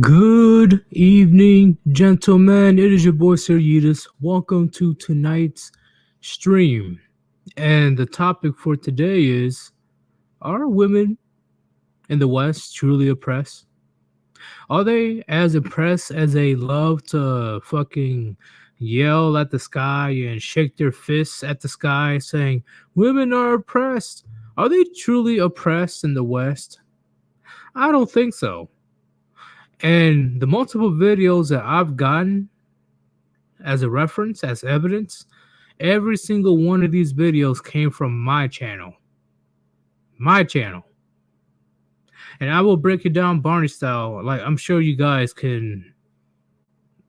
Good evening, gentlemen. It is your boy Sir Yidis. Welcome to tonight's stream. And the topic for today is: are women in the West truly oppressed? Are they as oppressed as they love to fucking yell at the sky and shake their fists at the sky saying women are oppressed? Are they truly oppressed in the West? I don't think so. And the multiple videos that I've gotten as a reference, as evidence, every single one of these videos came from my channel. My channel. And I will break it down Barney style. Like, I'm sure you guys can.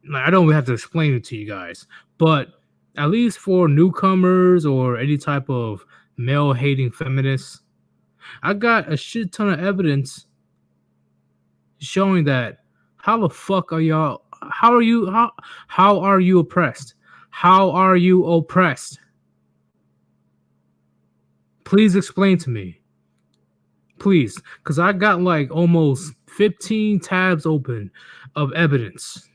Like, I don't have to explain it to you guys. But at least for newcomers or any type of male hating feminists, I got a shit ton of evidence showing that how the fuck are y'all? How are you oppressed? How are you oppressed? Please explain to me. Please, because I got like almost 15 tabs open of evidence.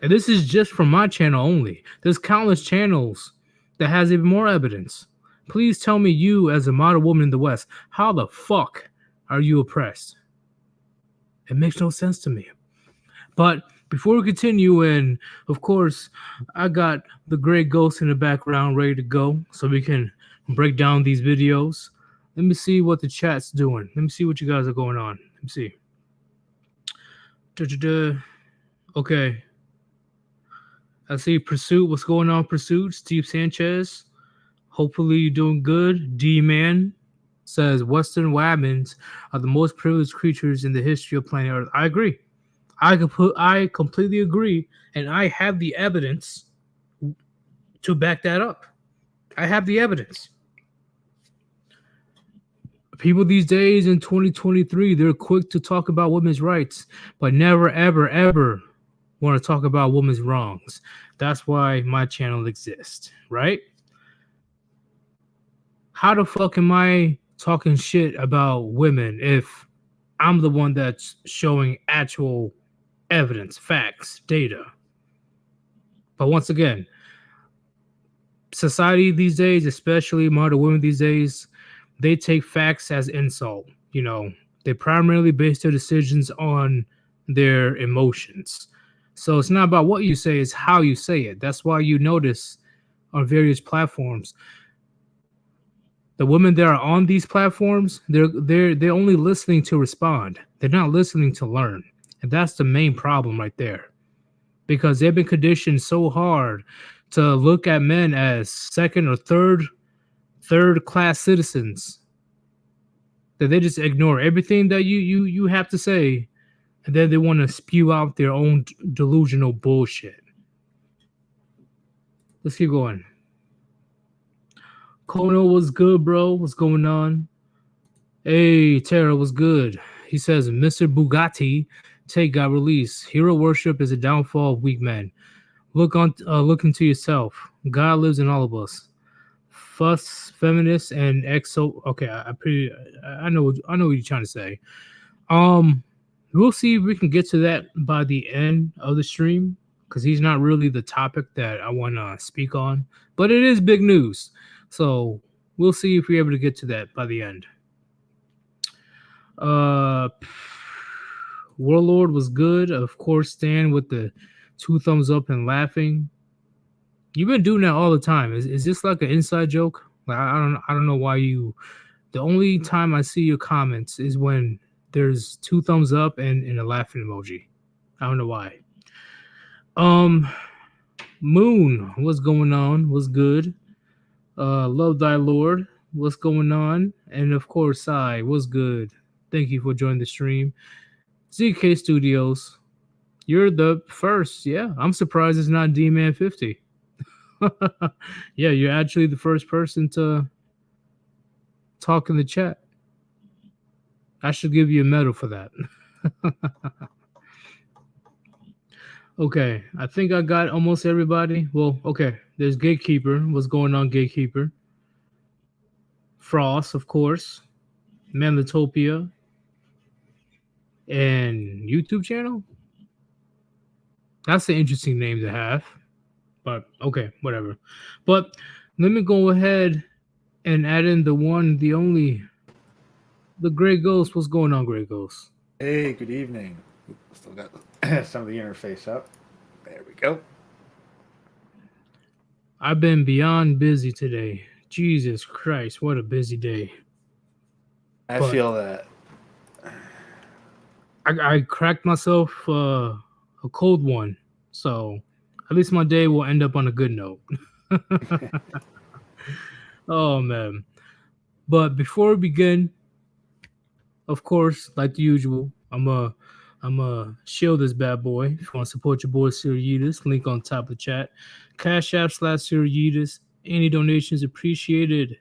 And this is just from my channel only. There's countless channels that has even more evidence. Please tell me, you as a model woman in the West, how the fuck are you oppressed? It makes no sense to me. But before we continue, and of course, I got the great ghost in the background ready to go so we can break down these videos. Let me see what the chat's doing. Let me see what you guys are going on. Let me see. Da-da-da. Okay. I see Pursuit. What's going on, Pursuit? Steve Sanchez. Hopefully you're doing good. D-Man says Western Wabins are the most privileged creatures in the history of planet Earth. I agree. I completely agree, and I have the evidence to back that up. I have the evidence. People these days in 2023, they're quick to talk about women's rights, but never, ever, ever want to talk about women's wrongs. That's why my channel exists, right? How the fuck am I talking shit about women if I'm the one that's showing actual evidence, facts, data? But once again, society these days, especially modern women these days, they take facts as insult. You know, they primarily base their decisions on their emotions. So it's not about what you say, it's how you say it. That's why you notice on various platforms, the women that are on these platforms, they're only listening to respond. They're not listening to learn. And that's the main problem right there. Because they've been conditioned so hard to look at men as second or third class citizens that they just ignore everything that you have to say, and then they want to spew out their own delusional bullshit. Let's keep going. Kono was good, bro. What's going on? Hey, Tara was good. He says, Mr. Bugatti take got released. Hero worship is a downfall of weak men. Look into yourself. God lives in all of us. Fuss, feminist, and exo. Okay, I know what you're trying to say. We'll see if we can get to that by the end of the stream because he's not really the topic that I want to speak on, but it is big news. So we'll see if we're able to get to that by the end. Warlord was good, of course. Stan with the 2 thumbs up and laughing. You've been doing that all the time. Is this like an inside joke? Like I don't know why you. The only time I see your comments is when there's 2 thumbs up and a laughing emoji. I don't know why. Moon, what's going on? What's good? Love thy Lord, what's going on? And of course, Sai, what's good? Thank you for joining the stream. ZK Studios, you're the first. Yeah, I'm surprised it's not D-Man 50. Yeah, you're actually the first person to talk in the chat. I should give you a medal for that. Okay, I think I got almost everybody. Well, okay, there's Gatekeeper. What's going on, Gatekeeper? Frost, of course. Manlitopia. and YouTube channel. That's an interesting name to have. But okay, whatever. But let me go ahead and add in the one, the only, the Gray Ghost. What's going on, Gray Ghost? Hey, good evening. Still got some of the interface up. There we go. I've been beyond busy today. Jesus Christ, what a busy day. I But feel that. I cracked myself a cold one. So at least my day will end up on a good note. Oh man. But before we begin, of course, like the usual, I'm a shield this bad boy. If you want to support your boy Sirius, link on top of the chat. Cash App /Sirius. Any donations appreciated.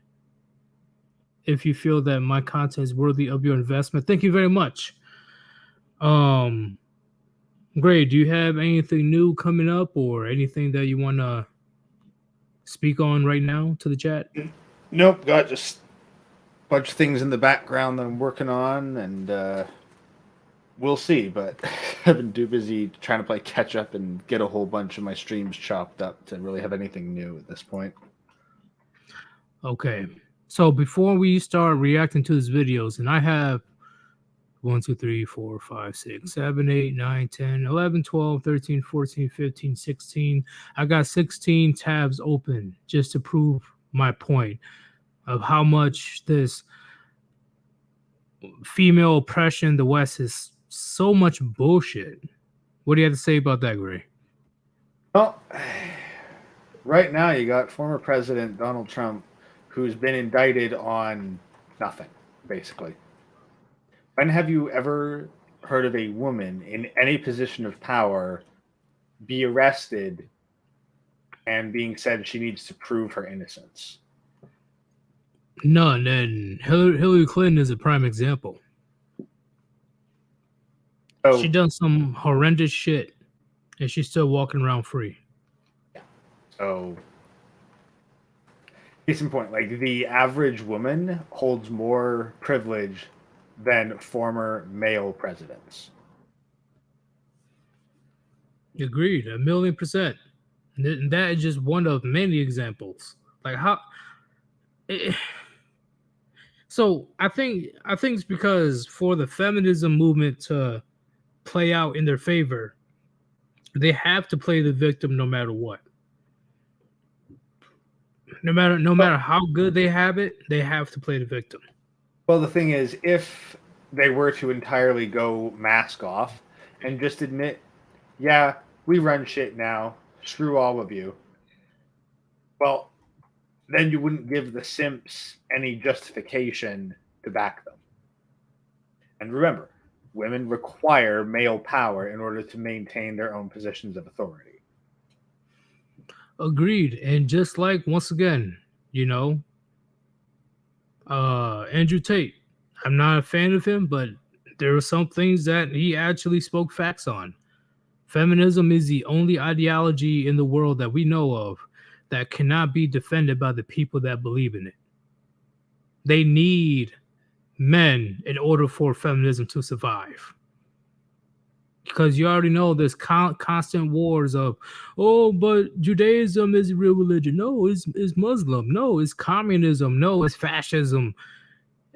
If you feel that my content is worthy of your investment, thank you very much. Gray, do you have anything new coming up or anything that you want to speak on right now to the chat? Nope, got just a bunch of things in the background that I'm working on, and we'll see. But I've been too busy trying to play catch up and get a whole bunch of my streams chopped up to really have anything new at this point. Okay. So before we start reacting to these videos, and I have 1, 2, 3, 4, 5, 6, 7, 8, 9, 10, 11, 12, 13, 14, 15, 16. I got 16 tabs open just to prove my point of how much this female oppression in the West is so much bullshit. What do you have to say about that, Gray? Well, right now you got former President Donald Trump, who's been indicted on nothing, basically. When have you ever heard of a woman in any position of power be arrested and being said she needs to prove her innocence? None. And Hillary Clinton is a prime example. So, She done some horrendous shit, and she's still walking around free. so case in point, like the average woman holds more privilege than former male presidents. Agreed, 1,000,000%. And that is just one of many examples. Like how. So I think it's because for the feminism movement to play out in their favor, they have to play the victim no matter what. No matter how good they have it, they have to play the victim. Well, the thing is, if they were to entirely go mask off and just admit, yeah, we run shit now, screw all of you, well, then you wouldn't give the simps any justification to back them. And remember, women require male power in order to maintain their own positions of authority. Agreed. And just like, once again, Andrew Tate, I'm not a fan of him, but there were some things that he actually spoke facts on. Feminism is the only ideology in the world that we know of that cannot be defended by the people that believe in it. They need men in order for feminism to survive. Because you already know there's constant wars of, oh, but Judaism is a real religion. No, it's Muslim. No, it's communism. No, it's fascism.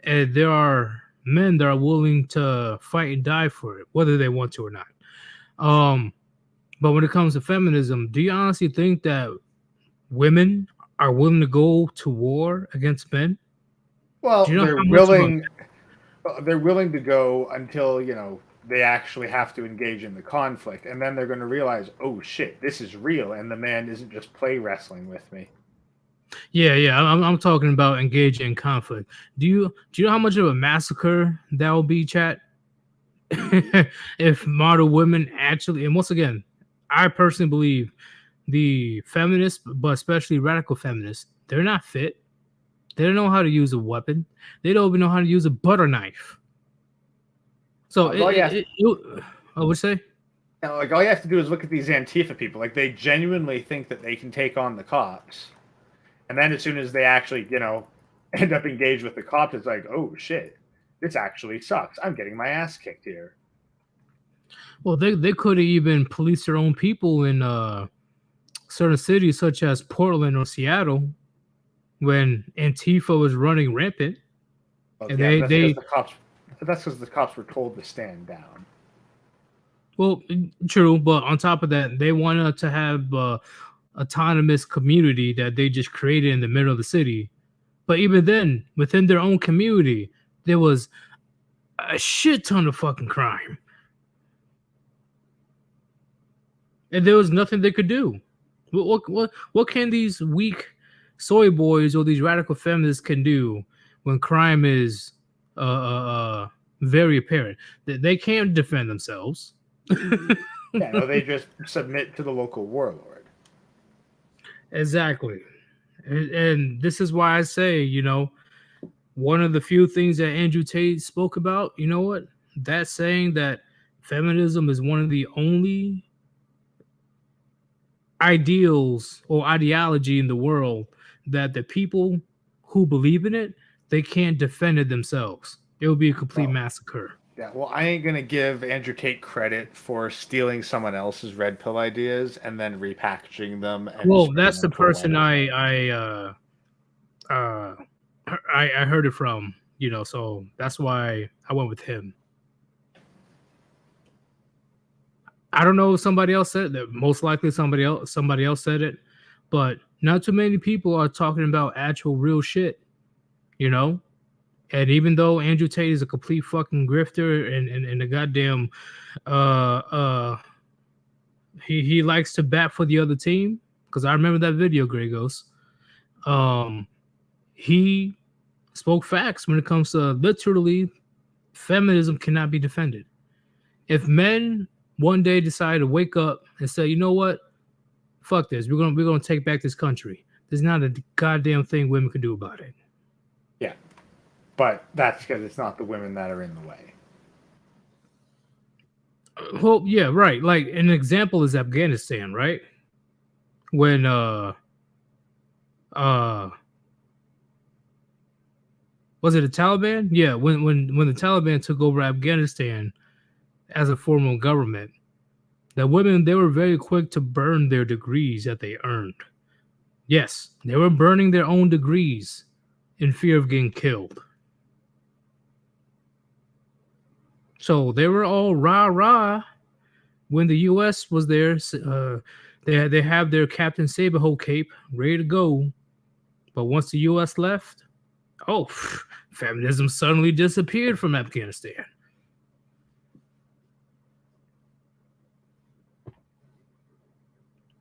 And there are men that are willing to fight and die for it, whether they want to or not. But when it comes to feminism, do you honestly think that women are willing to go to war against men? Well, Do you know they're how much of a willing. They're willing to go until they actually have to engage in the conflict, and then they're going to realize, oh shit, this is real, and the man isn't just play wrestling with me. Yeah. I'm talking about engaging in conflict. Do you know how much of a massacre that will be, chat? If modern women actually, and once again, I personally believe the feminists, but especially radical feminists, they're not fit. They don't know how to use a weapon. They don't even know how to use a butter knife. So I would say, like all you have to do is look at these Antifa people. Like they genuinely think that they can take on the cops, and then as soon as they actually end up engaged with the cops, it's like, oh shit, this actually sucks. I'm getting my ass kicked here. Well, they could have even policed their own people in certain cities such as Portland or Seattle when Antifa was running rampant. Well, And yeah, but that's because they the cops. But that's because the cops were told to stand down. well, true, but on top of that, they wanted to have autonomous community that they just created in the middle of the city. But even then, within their own community, there was a shit ton of fucking crime. And there was nothing they could do. What can these weak soy boys or these radical feminists can do when crime is very apparent? They can't defend themselves. Yeah, no, they just submit to the local warlord. Exactly. And this is why I say, one of the few things that Andrew Tate spoke about, you know what? That saying that feminism is one of the only ideals or ideology in the world that the people who believe in it, they can't defend it themselves. It will be a complete massacre. Yeah, well, I ain't gonna give Andrew Tate credit for stealing someone else's red pill ideas and then repackaging them. And Well, spreading that's the them to person white. I heard it from, so that's why I went with him. I don't know if somebody else said that. Most likely somebody else said it, but not too many people are talking about actual real shit, And even though Andrew Tate is a complete fucking grifter and the goddamn he likes to bat for the other team, because I remember that video, Gregos. He spoke facts when it comes to literally feminism cannot be defended. If men one day decide to wake up and say, you know what, fuck this, we're gonna take back this country, there's not a goddamn thing women can do about it. Yeah, but that's because it's not the women that are in the way. Well, yeah, right. Like an example is Afghanistan, right? When was it the Taliban? Yeah, when the Taliban took over Afghanistan as a form of government, the women, they were very quick to burn their degrees that they earned. Yes, they were burning their own degrees in fear of getting killed. So they were all rah when the U.S. was there. They have their Captain Saberho cape ready to go, but once the U.S. left, feminism suddenly disappeared from Afghanistan.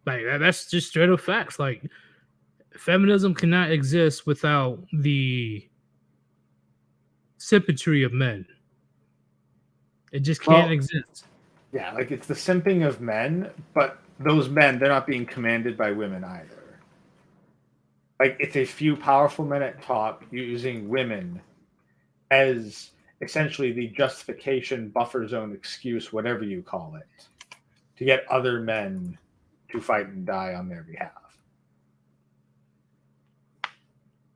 Like that's just straight up facts. Like feminism cannot exist without the sympatry of men. It just can't exist. Yeah, like it's the simping of men, but those men, they're not being commanded by women either. Like it's a few powerful men at top using women as essentially the justification, buffer zone, excuse, whatever you call it, to get other men to fight and die on their behalf.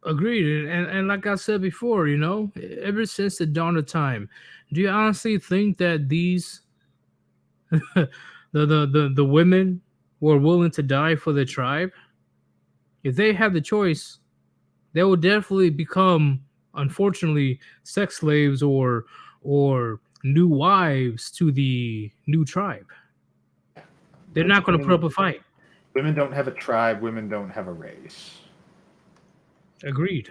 Agreed. And like I said before, ever since the dawn of time, do you honestly think that these the women were willing to die for the tribe? If they had the choice, they would definitely become, unfortunately, sex slaves or new wives to the new tribe. They're not going to put up a fight. Women don't have a tribe. Women don't have a race. Agreed.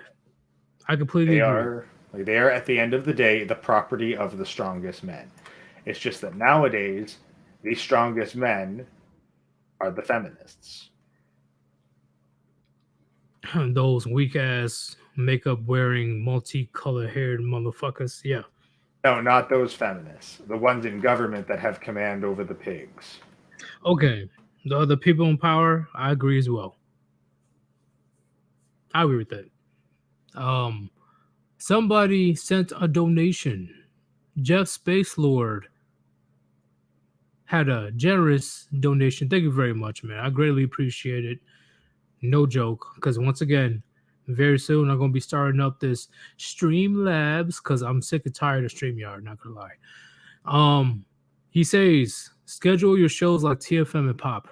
I completely agree. They are at the end of the day the property of the strongest men. It's just that nowadays the strongest men are the feminists. Those weak ass makeup wearing multicolored haired motherfuckers. Yeah. No, not those feminists. The ones in government that have command over the pigs. Okay. The other people in power, I agree as well. I agree with that. Somebody sent a donation. Jeff Spacelord had a generous donation. Thank you very much, man. I greatly appreciate it. No joke. Because once again, very soon I'm going to be starting up this Streamlabs because I'm sick and tired of StreamYard, not going to lie. He says schedule your shows like TFM and Pop.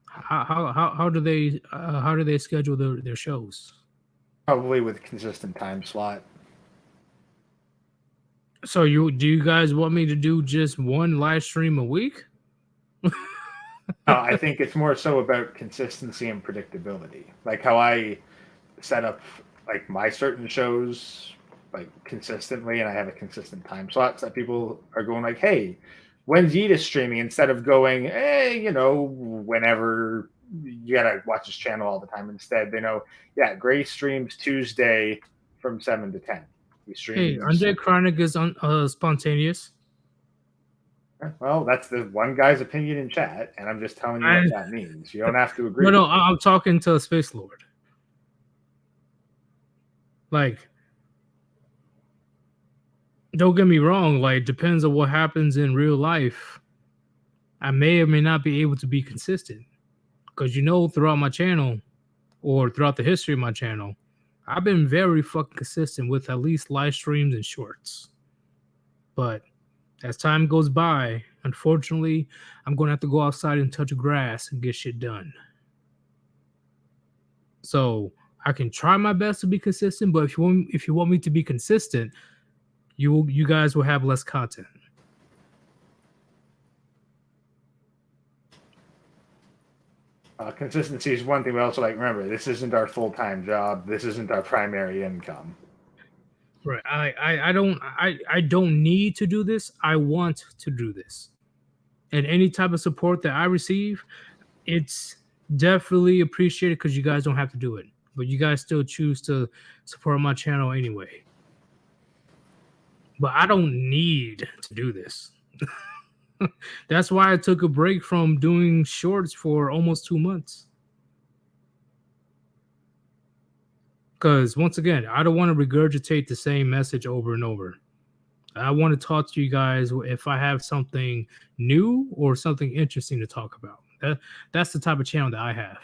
How do they schedule their shows? Probably with consistent time slot. So do you guys want me to do just one live stream a week? No, I think it's more so about consistency and predictability. Like how I set up like my certain shows like consistently, and I have a consistent time slot so that people are going like, "Hey, when's Yeetus streaming?" Instead of going, "Hey, whenever you gotta watch this channel all the time." Instead, they know, yeah, Gray streams Tuesday from 7 to 10. He streams. Hey, Andre Chronic is spontaneous. Well, that's the one guy's opinion in chat, and I'm just telling you what that means. You don't have to agree. No, I'm talking to Space Lord. Like, don't get me wrong. Like, depends on what happens in real life. I may or may not be able to be consistent because throughout my channel or throughout the history of my channel, I've been very fucking consistent with at least live streams and shorts. But as time goes by, unfortunately, I'm going to have to go outside and touch grass and get shit done. So I can try my best to be consistent, but if you want me to be consistent, you guys will have less content. Consistency is one thing, but also remember, this isn't our full-time job. This isn't our primary income. Right. I don't need to do this. I want to do this. And any type of support that I receive, it's definitely appreciated because you guys don't have to do it. But you guys still choose to support my channel anyway. But I don't need to do this. That's why I took a break from doing shorts for almost 2 months. Because once again, I don't want to regurgitate the same message over and over. I want to talk to you guys if I have something new or something interesting to talk about. That's the type of channel that I have.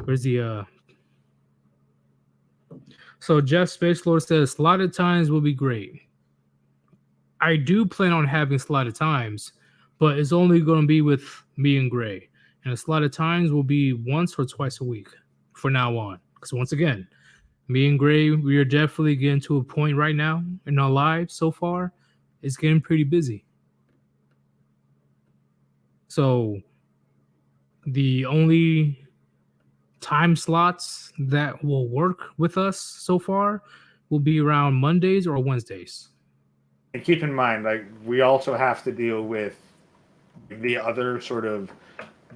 Where's the So Jeff Spacelord says slotted times will be great. I do plan on having slotted times, but it's only going to be with me and Gray. And the slotted times will be once or twice a week for now on. Because once again, me and Gray, we are definitely getting to a point right now in our lives so far. It's getting pretty busy. So the only time slots that will work with us so far will be around Mondays or Wednesdays. And keep in mind, we also have to deal with the other sort of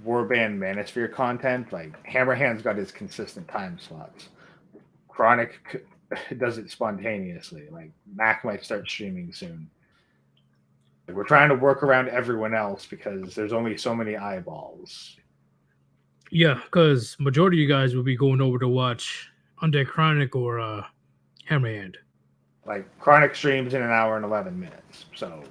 Warband Manosphere content. Hammerhand's got his consistent time slots. Chronic does it spontaneously. Mac might start streaming soon. We're trying to work around everyone else because there's only so many eyeballs. Yeah, because majority of you guys will be going over to watch Undead Chronic or Hammerhand. Chronic streams in an hour and 11 minutes. So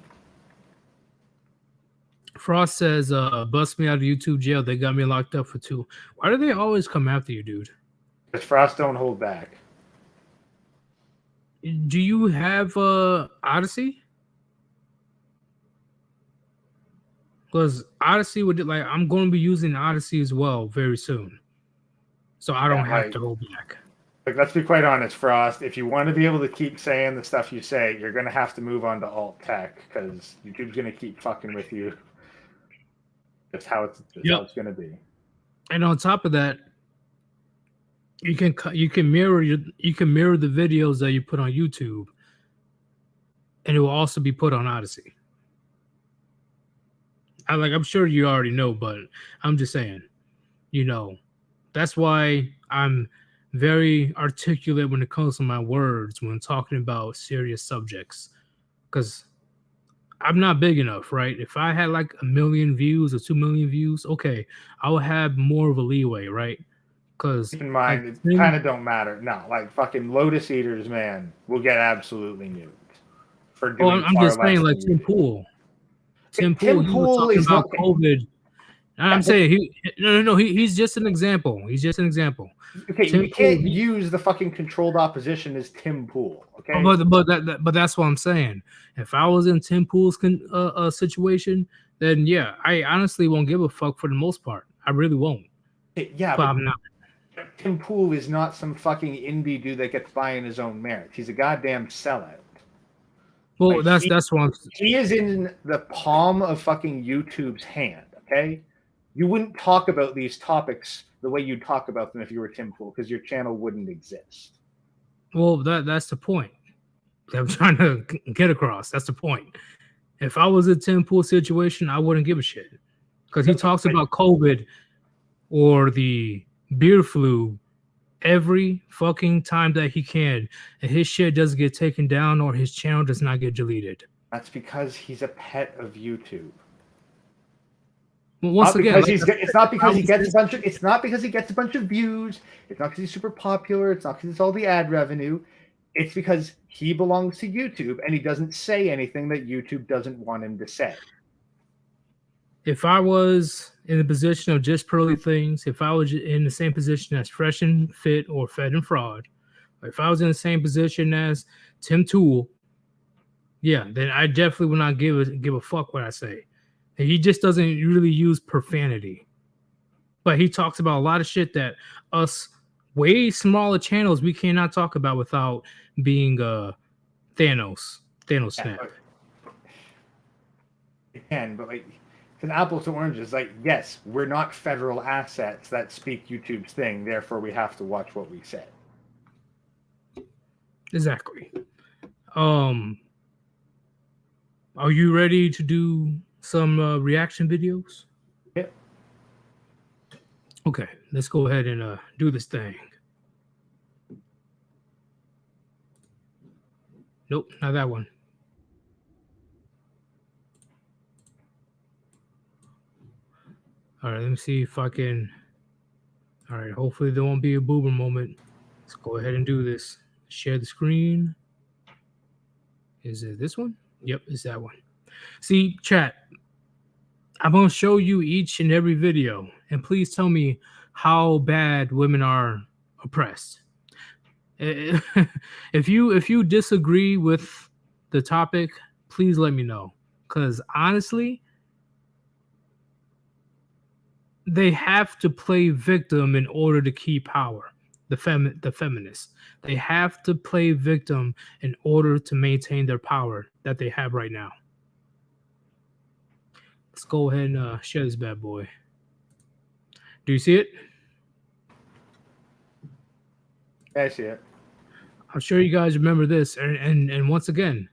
Frost says, bust me out of YouTube jail. They got me locked up for 2. Why do they always come after you, dude? Because Frost don't hold back. Do you have Odyssey? Because Odyssey would I'm going to be using Odyssey as well very soon, so I don't have to hold back. Let's be quite honest, Frost. If you want to be able to keep saying the stuff you say, you're going to have to move on to alt tech because YouTube's going to keep fucking with you. That's how it's going to be. And on top of that, you can mirror the videos that you put on YouTube, and it will also be put on Odyssey. I'm sure you already know, but I'm just saying, that's why I'm very articulate when it comes to my words when talking about serious subjects, because I'm not big enough, right? If I had 1 million views or 2 million views, okay, I would have more of a leeway, right? Because keep in mind, it kind of don't matter. No, fucking Lotus Eaters, man, will get absolutely nuked for doing. I'm just saying, Tim Pool. Tim Pool, he was talking about COVID. I'm saying he's just an example. He's just an example. Okay, Tim you can't Pool, use the fucking controlled opposition as Tim Pool. Okay, but that's what I'm saying. If I was in Tim Pool's situation, then yeah, I honestly won't give a fuck for the most part. I really won't. yeah, But but I'm not. Tim Pool is not some fucking indie dude that gets by in his own merits. He's a goddamn sellout. Well, Like, that's what he is in the palm of fucking YouTube's hand. Okay, you wouldn't talk about these topics the way you'd talk about them if you were Tim Pool, because your channel wouldn't exist. well that's the point that I'm trying to get across. That's the point. If I was a Tim Pool situation, I wouldn't give a shit because he talks about COVID or the beer flu every fucking time that he can, and his shit doesn't get taken down or his channel does not get deleted. That's because he's a pet of YouTube. Well, once again, it's not because he gets a bunch of. It's not because he gets a bunch of views. It's not because he's super popular. It's not because it's all the ad revenue. It's because he belongs to YouTube and he doesn't say anything that YouTube doesn't want him to say. If I was in the position of just Pearly Things, if I was in the same position as Fresh and Fit or Fed and Fraud, or if I was in the same position as Tim Tool, yeah, then I definitely would not give a fuck what I say. And he just doesn't really use profanity, but he talks about a lot of shit that us way smaller channels we cannot talk about without being Thanos snap. Again, but like it's an apples to oranges. Like, yes, we're not federal assets that speak YouTube's thing, therefore we have to watch what we say. Exactly. Are you ready to do some reaction videos? Yeah. Okay, let's go ahead and do this thing. Nope, not that one. All right, let me see if I can. All right, hopefully there won't be a boober moment. Let's go ahead and do this. Share the screen. Is it this one? Yep, it's that one. See, chat, I'm going to show you each and every video, and please tell me how bad women are oppressed. If you disagree with the topic, please let me know, because honestly, they have to play victim in order to keep power. The feminists, they have to play victim in order to maintain their power that they have right now. Let's go ahead and share this bad boy. Do you see it? I see it. I'm sure you guys remember this. And once again,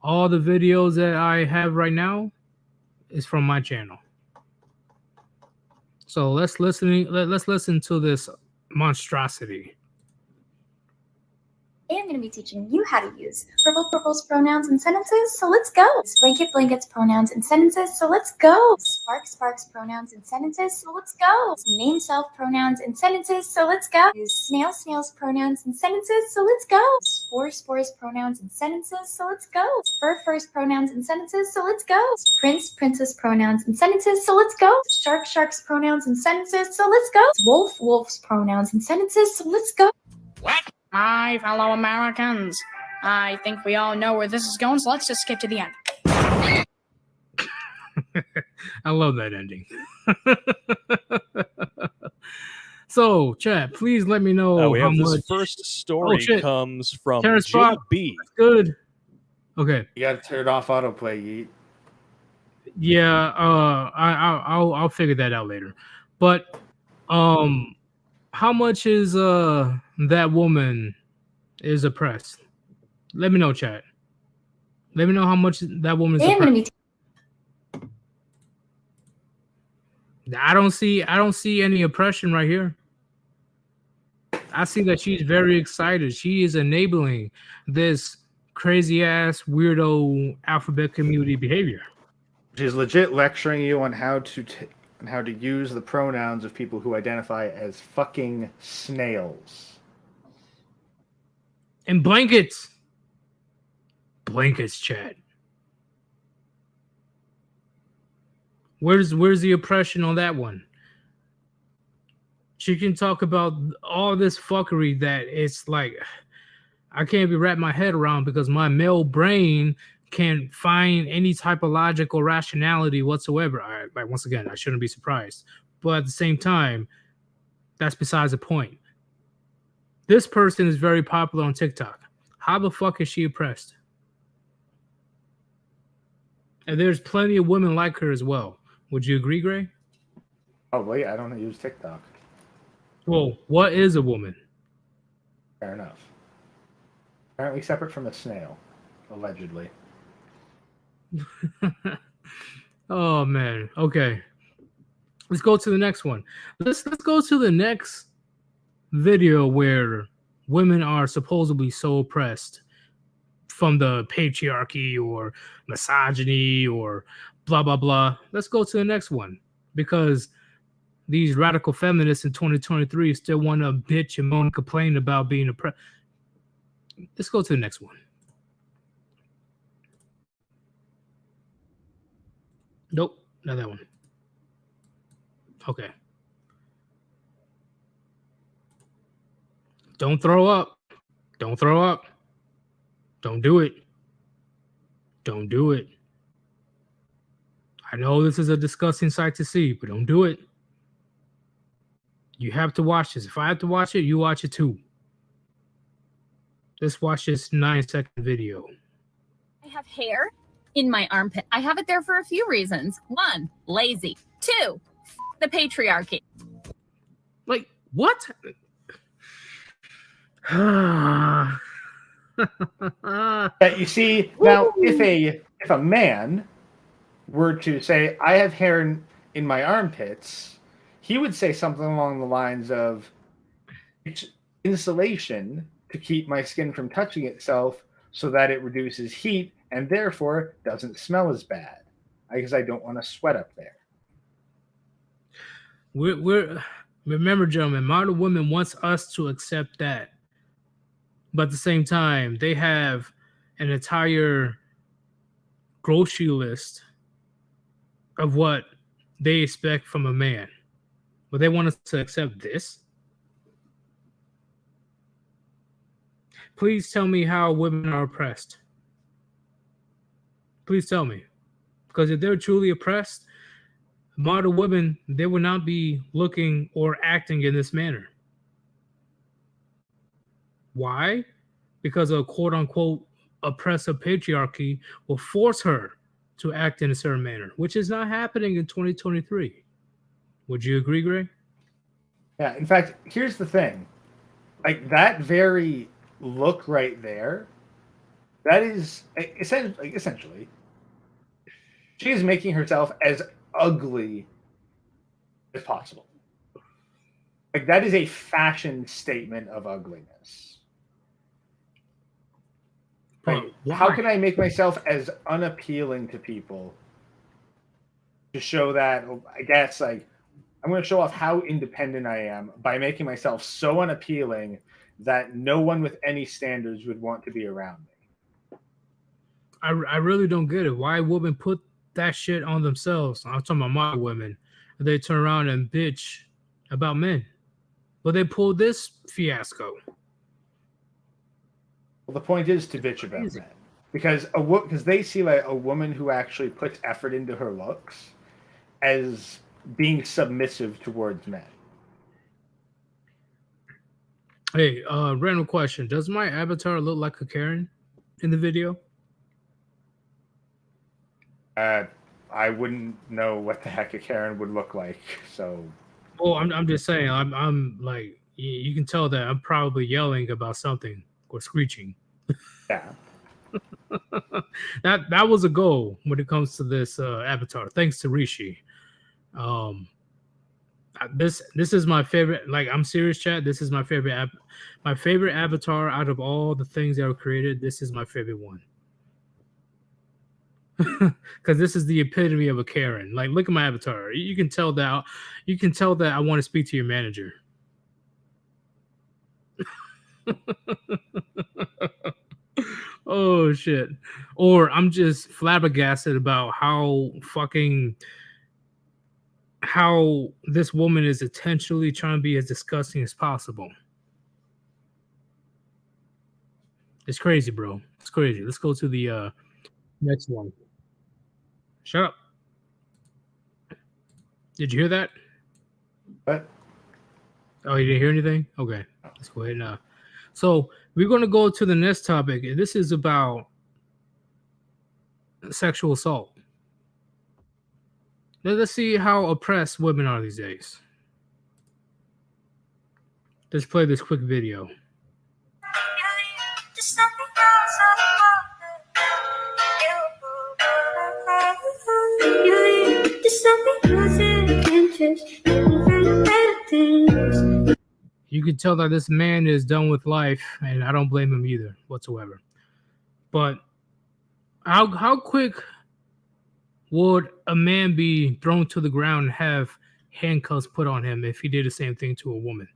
all the videos that I have right now is from my channel. So let's listen to this monstrosity. I am going to be teaching you how to use purple's pronouns and sentences, so let's go. Blanket's pronouns and sentences, so let's go. Spark's pronouns and sentences, so let's go. Name self pronouns and sentences, so let's go. Use snail's pronouns and sentences, so let's go. Spore's pronouns and sentences, so let's go. Fur's pronouns and sentences, so let's go. Princess pronouns and sentences, so let's go. Shark's pronouns and sentences, so let's go. Wolf's pronouns and sentences, so let's go. What? My fellow Americans, I think we all know where this is going, so let's just skip to the end. I love that ending. So, chat, please let me know we how have this much. first story comes from Terrence Fox. JB. Good. Okay. You gotta turn off autoplay, Yeet. Yeah, I'll figure that out later. But how much is that woman is oppressed? Let me know, chat. Let me know how much that woman is oppressed. I don't see any oppression right here. I see that she's very excited. She is enabling this crazy ass weirdo alphabet community behavior. She's legit lecturing you on how to use the pronouns of people who identify as fucking snails. And blankets, chat. Where's the oppression on that one? She can talk about all this fuckery that it's like I can't be wrap my head around because my male brain can't find any type of logical rationality whatsoever. Like once again, I shouldn't be surprised, but at the same time, that's besides the point. This person is very popular on TikTok. How the fuck is she oppressed? And there's plenty of women like her as well. Would you agree, Gray? Oh, wait, I don't use TikTok. Well, what is a woman? Fair enough. Apparently separate from a snail, allegedly. Oh man. Okay. Let's go to the next one. Let's go to the next video where women are supposedly so oppressed from the patriarchy or misogyny or blah blah blah. Let's go to the next one because these radical feminists in 2023 still want to bitch and moan and complain about being oppressed. Let's go to the next one. Nope, not that one. Okay. Don't throw up. Don't throw up. Don't do it. Don't do it. I know this is a disgusting sight to see, but don't do it. You have to watch this. If I have to watch it, you watch it too. Let's watch this 9-second video. I have hair in my armpit. I have it there for a few reasons. 1, lazy. 2, the patriarchy. Like, what? You see, now if a man were to say, I have hair in my armpits, he would say something along the lines of, it's insulation to keep my skin from touching itself so that it reduces heat and therefore doesn't smell as bad because I don't want to sweat up there. Remember, gentlemen, modern women wants us to accept that. But at the same time, they have an entire grocery list of what they expect from a man. But they want us to accept this? Please tell me how women are oppressed. Please tell me. Because if they're truly oppressed, modern women, they would not be looking or acting in this manner. Why? Because a quote-unquote oppressive patriarchy will force her to act in a certain manner, which is not happening in 2023. Would you agree, Gray? Yeah, in fact, here's the thing. Like, that very look right there, that is essentially, she is making herself as ugly as possible. Like, that is a fashion statement of ugliness. Like, how can I make myself as unappealing to people to show that, I guess, like, I'm going to show off how independent I am by making myself so unappealing that no one with any standards would want to be around me. I really don't get it. Why women put that shit on themselves? I'm talking about my women. They turn around and bitch about men. But they pulled this fiasco. Well, the point is to bitch about men. Because they see like a woman who actually puts effort into her looks as being submissive towards men. Hey, random question. Does my avatar look like a Karen in the video? I wouldn't know what the heck a Karen would look like. So, oh, I'm just saying. I'm like, you can tell that I'm probably yelling about something or screeching. Yeah. that was a goal when it comes to this avatar. Thanks to Rishi. This is my favorite. Like, I'm serious, chat. This is my favorite my favorite avatar out of all the things that were created. This is my favorite one. Because this is the epitome of a Karen. Like, look at my avatar. You can tell that I want to speak to your manager. Oh shit. Or I'm just flabbergasted about how fucking how this woman is intentionally trying to be as disgusting as possible. It's crazy, bro. It's crazy. Let's go to the next one. Shut up. Did you hear that? What? Oh, you didn't hear anything? Okay. Let's go ahead now. So we're going to go to the next topic. And this is about sexual assault. Now let's see how oppressed women are these days. Let's play this quick video. You can tell that this man is done with life, and I don't blame him either whatsoever. But how quick would a man be thrown to the ground and have handcuffs put on him if he did the same thing to a woman?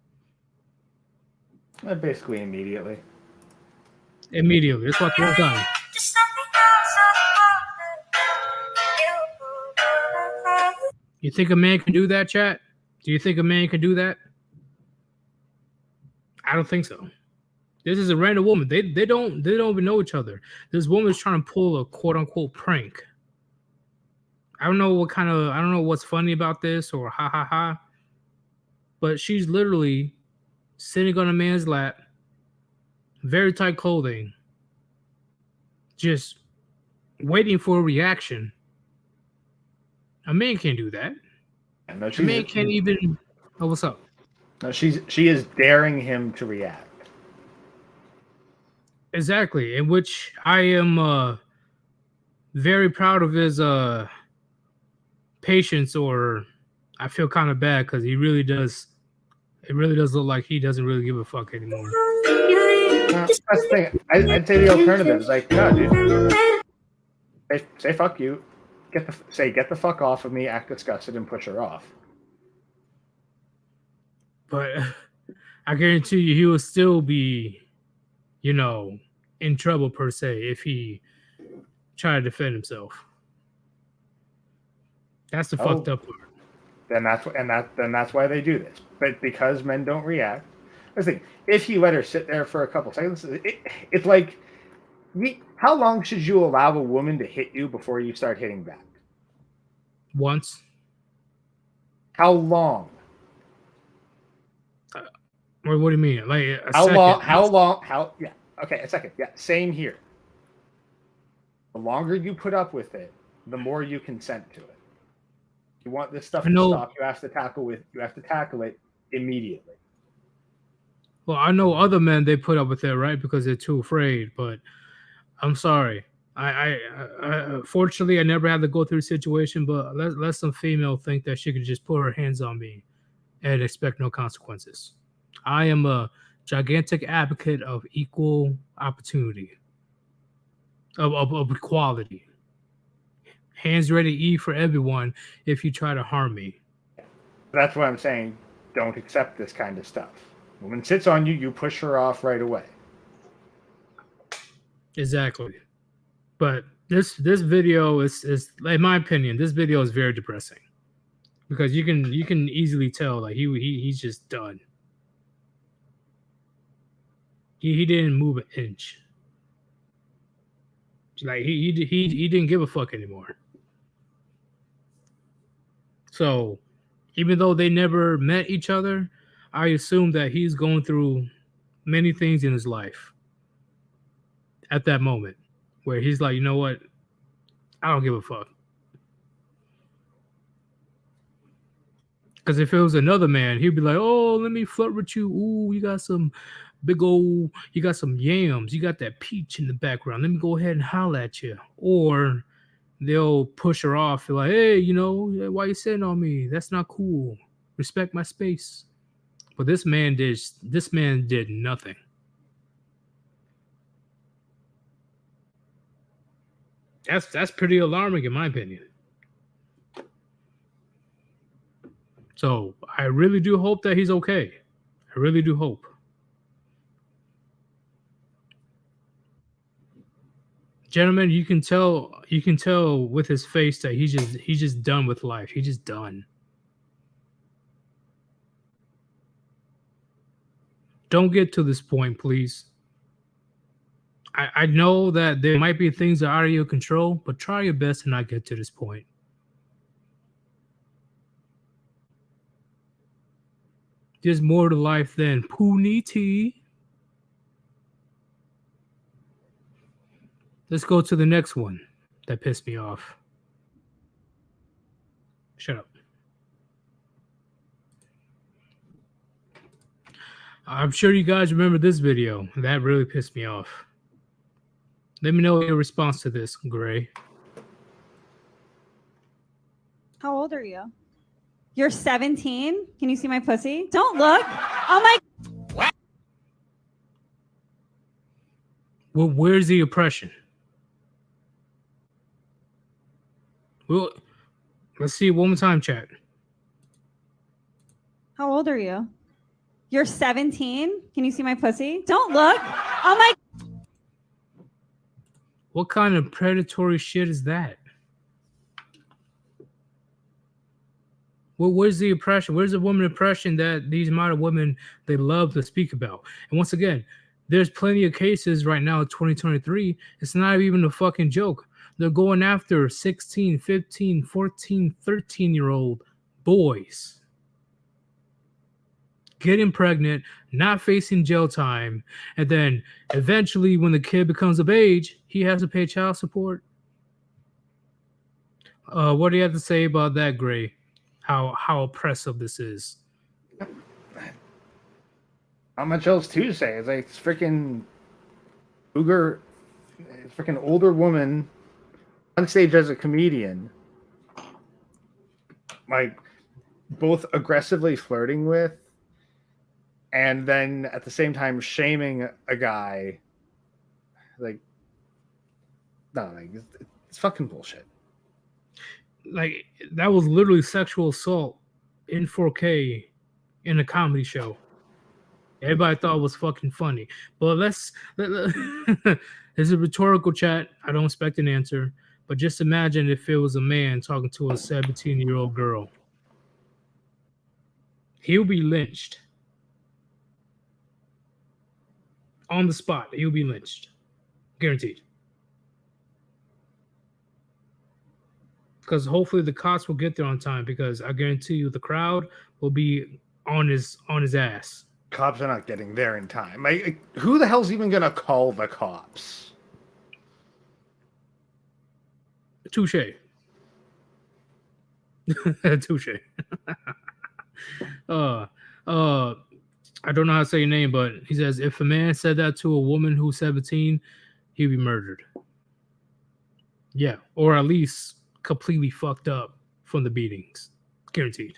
Basically immediately. Immediately. It's like one time. You think a man can do that, chat? Do you think a man can do that? I don't think so. This is a random woman. They don't even know each other. This woman's trying to pull a quote unquote prank. I don't know what's funny about this or ha ha ha. But she's literally sitting on a man's lap, very tight clothing, just waiting for a reaction. A man can't do that. No, a man can't even. Oh, what's up? No, she is daring him to react. Exactly, in which I am very proud of his patience. Or I feel kind of bad because he really does. It really does look like he doesn't really give a fuck anymore. That's the thing. I'd say the alternative is like, no, dude. Say fuck you. Get the fuck off of me. Act disgusted and push her off. But I guarantee you, he will still be, in trouble per se if he tried to defend himself. That's the fucked up part. Then that's why they do this. But because men don't react, I think if he let her sit there for a couple seconds, it's like, how long should you allow a woman to hit you before you start hitting back? Once. How long? What do you mean? Like a how second? long? How long? How? Yeah. Okay, a second. Yeah, same here. The longer you put up with it, the more you consent to it. You want this stuff to stop, you have to tackle it immediately. Well, I know other men, they put up with it, right? Because they're too afraid. But I'm sorry. I fortunately I never had to go through a situation, but let some female think that she could just put her hands on me and expect no consequences. I am a gigantic advocate of equal opportunity, of equality. Hands ready to eat for everyone if you try to harm me. That's what I'm saying. Don't accept this kind of stuff. Woman sits on you, you push her off right away. Exactly. But this video is, in my opinion, this video is very depressing. Because you can easily tell like he's just done. He didn't move an inch. Like he didn't give a fuck anymore. So even though they never met each other, I assume that he's going through many things in his life at that moment where he's like, you know what? I don't give a fuck. Because if it was another man, he'd be like, oh, let me flirt with you. Ooh, you got some you got some yams. You got that peach in the background. Let me go ahead and holler at you. Or they'll push her off. They're like, hey, why you sitting on me? That's not cool. Respect my space. But this man did nothing. That's pretty alarming in my opinion. So I really do hope that he's okay. I really do hope. Gentlemen, you can tell with his face that he's just done with life. He's just done. Don't get to this point, please. I know that there might be things that are out of your control, but try your best to not get to this point. There's more to life than puniti. Let's go to the next one that pissed me off. Shut up. I'm sure you guys remember this video. That really pissed me off. Let me know your response to this, Gray. How old are you? You're 17? Can you see my pussy? Don't look. Oh my. Well, where's the oppression? Well, let's see it one more time, chat. How old are you? You're 17? Can you see my pussy? Don't look. Oh my. What kind of predatory shit is that? Well, where's the oppression? Where's the woman oppression that these modern women, they love to speak about? And once again, there's plenty of cases right now in 2023. It's not even a fucking joke. They're going after 16, 15, 14, 13-year-old boys. Getting pregnant, not facing jail time, and then eventually when the kid becomes of age, he has to pay child support. What do you have to say about that, Gray? How oppressive this is? Not much else to say. It's like it's freaking Uger, freaking older woman on stage as a comedian, like both aggressively flirting with, and then at the same time shaming a guy. Like, no, like it's fucking bullshit. Like, that was literally sexual assault in 4K in a comedy show. Everybody thought it was fucking funny. But it's a rhetorical chat. I don't expect an answer. But just imagine if it was a man talking to a 17-year-old girl. He'll be lynched. On the spot, he'll be lynched. Guaranteed. Because hopefully the cops will get there on time, because I guarantee you the crowd will be on his ass. Cops are not getting there in time. Like, who the hell's even gonna call the cops? Touche. Touche. I don't know how to say your name, but he says if a man said that to a woman who's 17, he'd be murdered. Yeah, or at least completely fucked up from the beatings. Guaranteed.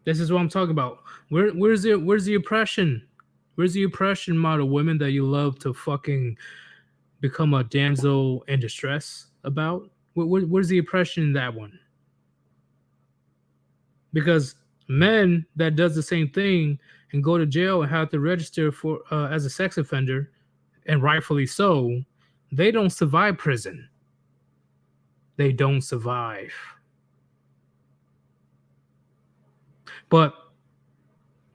This is what I'm talking about. Where's the oppression? Where's the oppression model women that you love to fucking become a damsel in distress about? Where's the oppression in that one? Because men that does the same thing and go to jail and have to register for as a sex offender, and rightfully so, they don't survive prison. They don't survive. But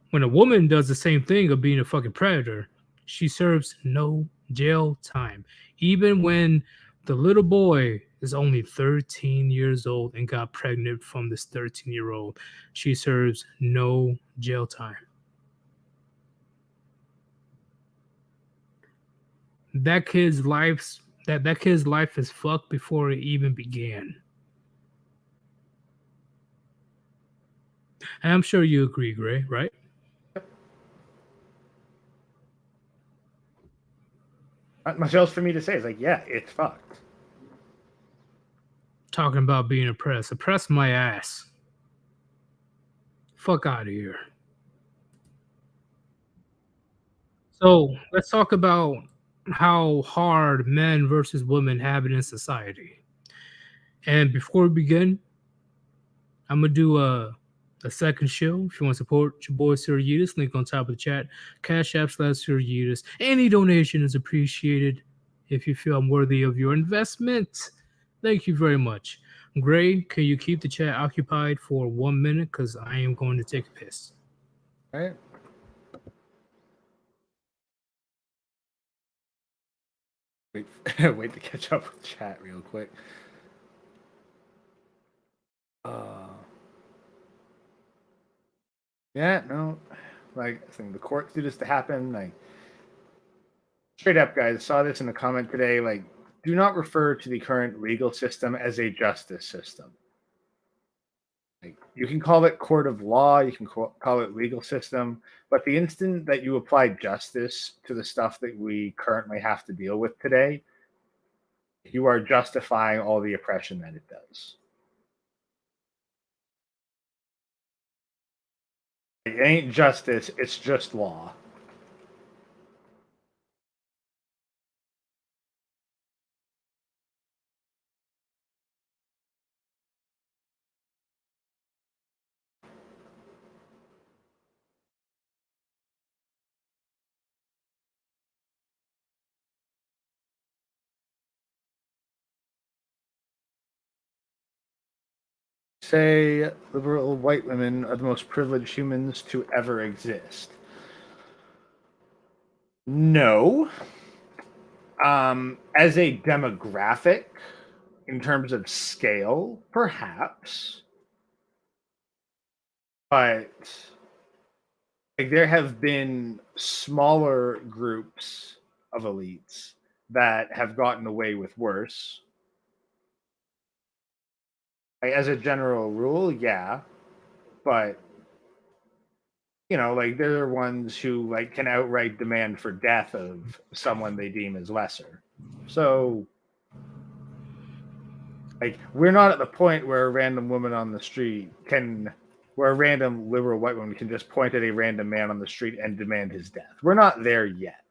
when a woman does the same thing of being a fucking predator, she serves no jail time. Even when the little boy is only 13 years old and got pregnant from this 13-year-old, she serves no jail time. That kid's life is fucked before it even began. And I'm sure you agree, Gray, right? Not much else for me to say. It's like, yeah, it's fucked. Talking about being oppressed. Oppress my ass. Fuck out of here. So let's talk about how hard men versus women have it in society. And before we begin, I'm going to do a second show. If you want to support your boy Sir Yeetus, link on top of the chat. Cash App / Sir Yeetus. Any donation is appreciated if you feel I'm worthy of your investment. Thank you very much. Gray, can you keep the chat occupied for 1 minute? Because I am going to take a piss. Right? Wait, wait to catch up with chat real quick. Yeah, no, like I think the courts do this to happen. Like straight up, guys, saw this in the comment today. Like, do not refer to the current legal system as a justice system. Like, you can call it court of law, you can call it legal system, but the instant that you apply justice to the stuff that we currently have to deal with today, you are justifying all the oppression that it does. It ain't justice, it's just law. Say liberal white women are the most privileged humans to ever exist. No. As a demographic, in terms of scale, perhaps. But like, there have been smaller groups of elites that have gotten away with worse. Like, as a general rule, yeah, but you know, like there are ones who like can outright demand for death of someone they deem as lesser. So, like, we're not at the point where a random woman on the street where a random liberal white woman can just point at a random man on the street and demand his death. We're not there yet.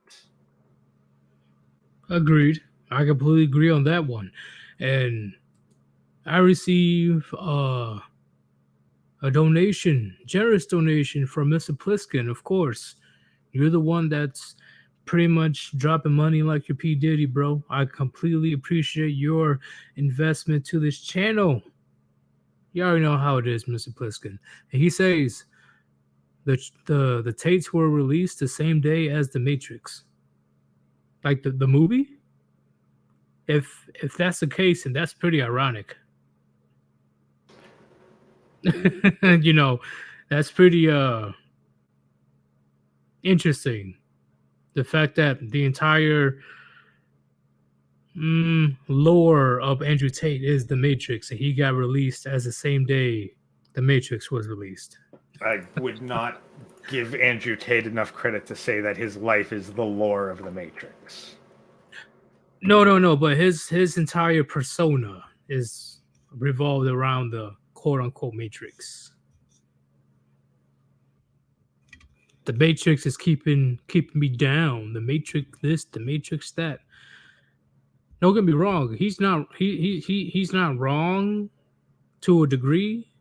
Agreed. I completely agree on that one. And I receive a donation, generous donation from Mr. Pliskin, of course. You're the one that's pretty much dropping money like your P. Diddy, bro. I completely appreciate your investment to this channel. You already know how it is, Mr. Pliskin. And he says the tapes were released the same day as The Matrix. Like the movie? If that's the case, then that's pretty ironic. You know, that's pretty interesting. The fact that the entire lore of Andrew Tate is The Matrix, and he got released as the same day The Matrix was released. I would not give Andrew Tate enough credit to say that his life is the lore of The Matrix. No, but his entire persona is revolved around the quote-unquote Matrix. The Matrix is keeping me down. The Matrix this, the Matrix that. Don't get me wrong. He's not wrong to a degree,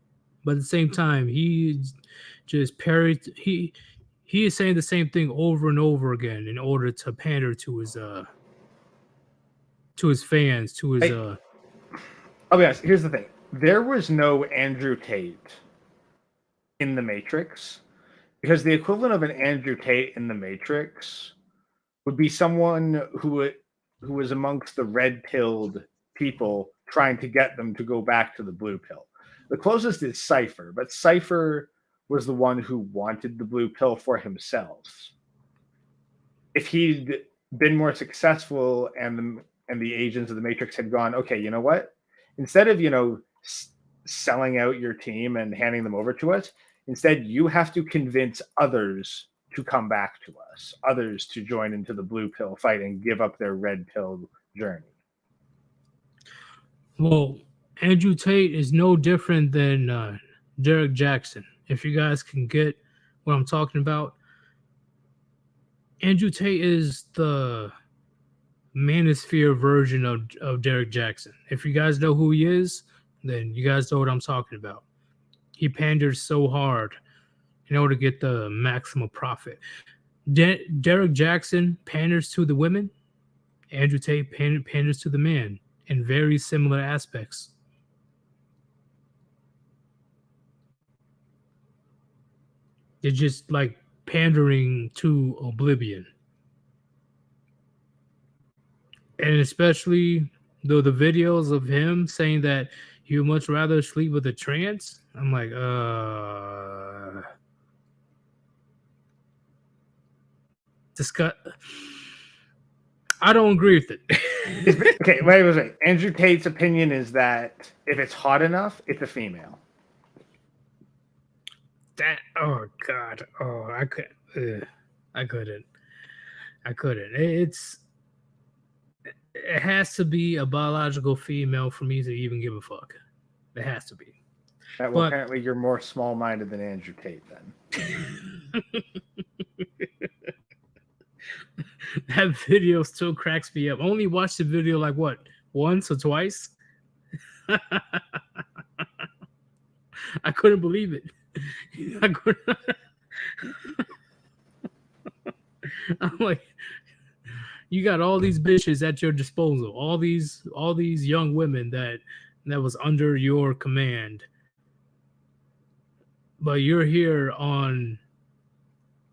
but at the same time, he just parried. He is saying the same thing over and over again in order to pander to his fans, to his I'll be honest. Here's the thing: there was no Andrew Tate in The Matrix, because the equivalent of an Andrew Tate in The Matrix would be someone who was amongst the red-pilled people trying to get them to go back to the blue pill. The closest is Cypher, but Cypher was the one who wanted the blue pill for himself. If he'd been more successful and the agents of the Matrix had gone, okay, you know what? Instead of, selling out your team and handing them over to us, instead you have to convince others to come back to us, others to join into the blue pill fight and give up their red pill journey. Well, Andrew Tate is no different than Derek Jackson. If you guys can get what I'm talking about, Andrew Tate is the manosphere version of Derek Jackson. If you guys know who he is, then you guys know what I'm talking about. He panders so hard in order to get the maximum profit. Derek Jackson panders to the women. Andrew Tate panders to the man in very similar aspects. They're just like pandering to oblivion. And especially the videos of him saying that he would much rather sleep with a trans. I'm like, I don't agree with it. Okay, wait. Andrew Tate's opinion is that if it's hot enough, it's a female. Oh God. Oh, I couldn't. It has to be a biological female for me to even give a fuck. It has to be. Well, apparently you're more small-minded than Andrew Tate then. That video still cracks me up. Only watched the video like what, once or twice? I couldn't believe it. I'm like, you got all these bitches at your disposal, all these young women that was under your command, but you're here on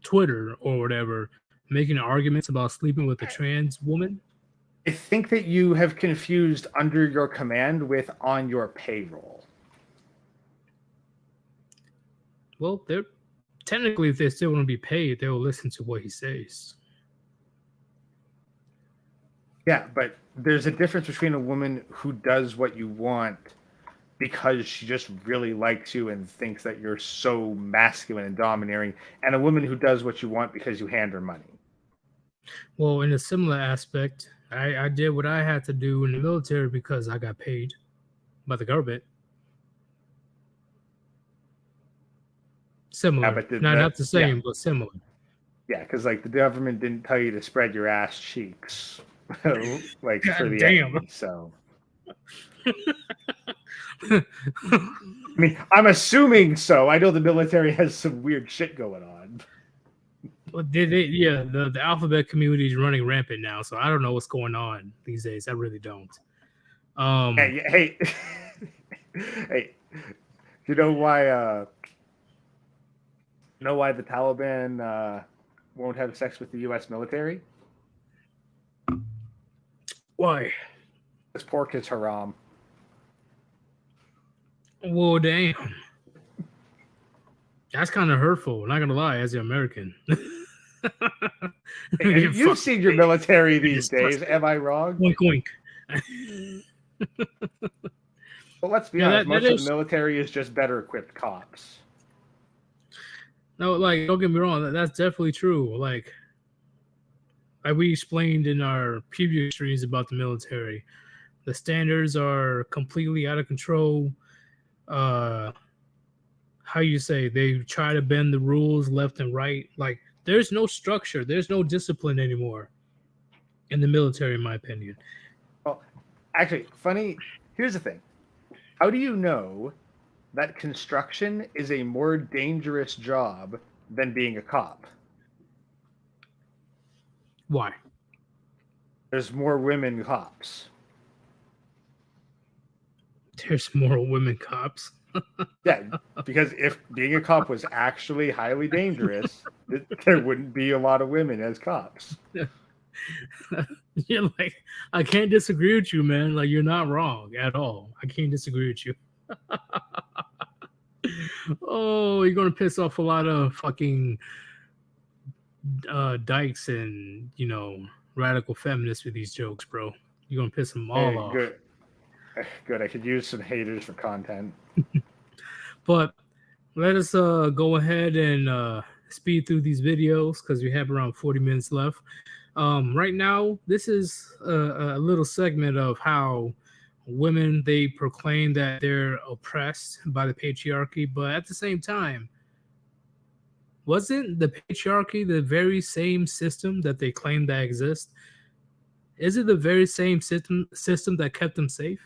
Twitter or whatever making arguments about sleeping with a trans woman. I think that you have confused under your command with on your payroll. Well, they're technically, if they still want to be paid, they will listen to what he says. Yeah, but there's a difference between a woman who does what you want because she just really likes you and thinks that you're so masculine and domineering, and a woman who does what you want because you hand her money. Well, in a similar aspect, I did what I had to do in the military because I got paid by the government. Similar, Yeah, not the same, but similar. Yeah, because like the government didn't tell you to spread your ass cheeks, like God for the damn. enemy. So, I mean, I'm assuming so. I know the military has some weird shit going on. Well, the alphabet community is running rampant now, so I don't know what's going on these days. I really don't. Hey, hey, you know why? Know why the Taliban won't have sex with the U.S. military? Why? Because pork is haram. Well, damn. That's kind of hurtful. Not gonna lie, as an American. You've seen your military these days. Am I wrong? Wink, wink. Well, let's be honest. Most of the military is just better equipped cops. No, like, don't get me wrong. That's definitely true. Like we explained in our preview streams about the military, the standards are completely out of control. How you say, they try to bend the rules left and right. Like, there's no structure, there's no discipline anymore in the military, in my opinion. Well, actually, funny. Here's the thing: how do you know that construction is a more dangerous job than being a cop? Why? There's more women cops. There's more women cops. Yeah, because if being a cop was actually highly dangerous, there wouldn't be a lot of women as cops. You're like, I can't disagree with you, man. Like, you're not wrong at all. I can't disagree with you. Oh, you're gonna piss off a lot of fucking dykes and, you know, radical feminists with these jokes, bro. You're gonna piss them all off. Good. I could use some haters for content. But let us go ahead and speed through these videos because we have around 40 minutes left. Right now, this is a little segment of how women, they proclaim that they're oppressed by the patriarchy, but at the same time, wasn't the patriarchy the very same system that they claim that exists? Is it the very same system that kept them safe?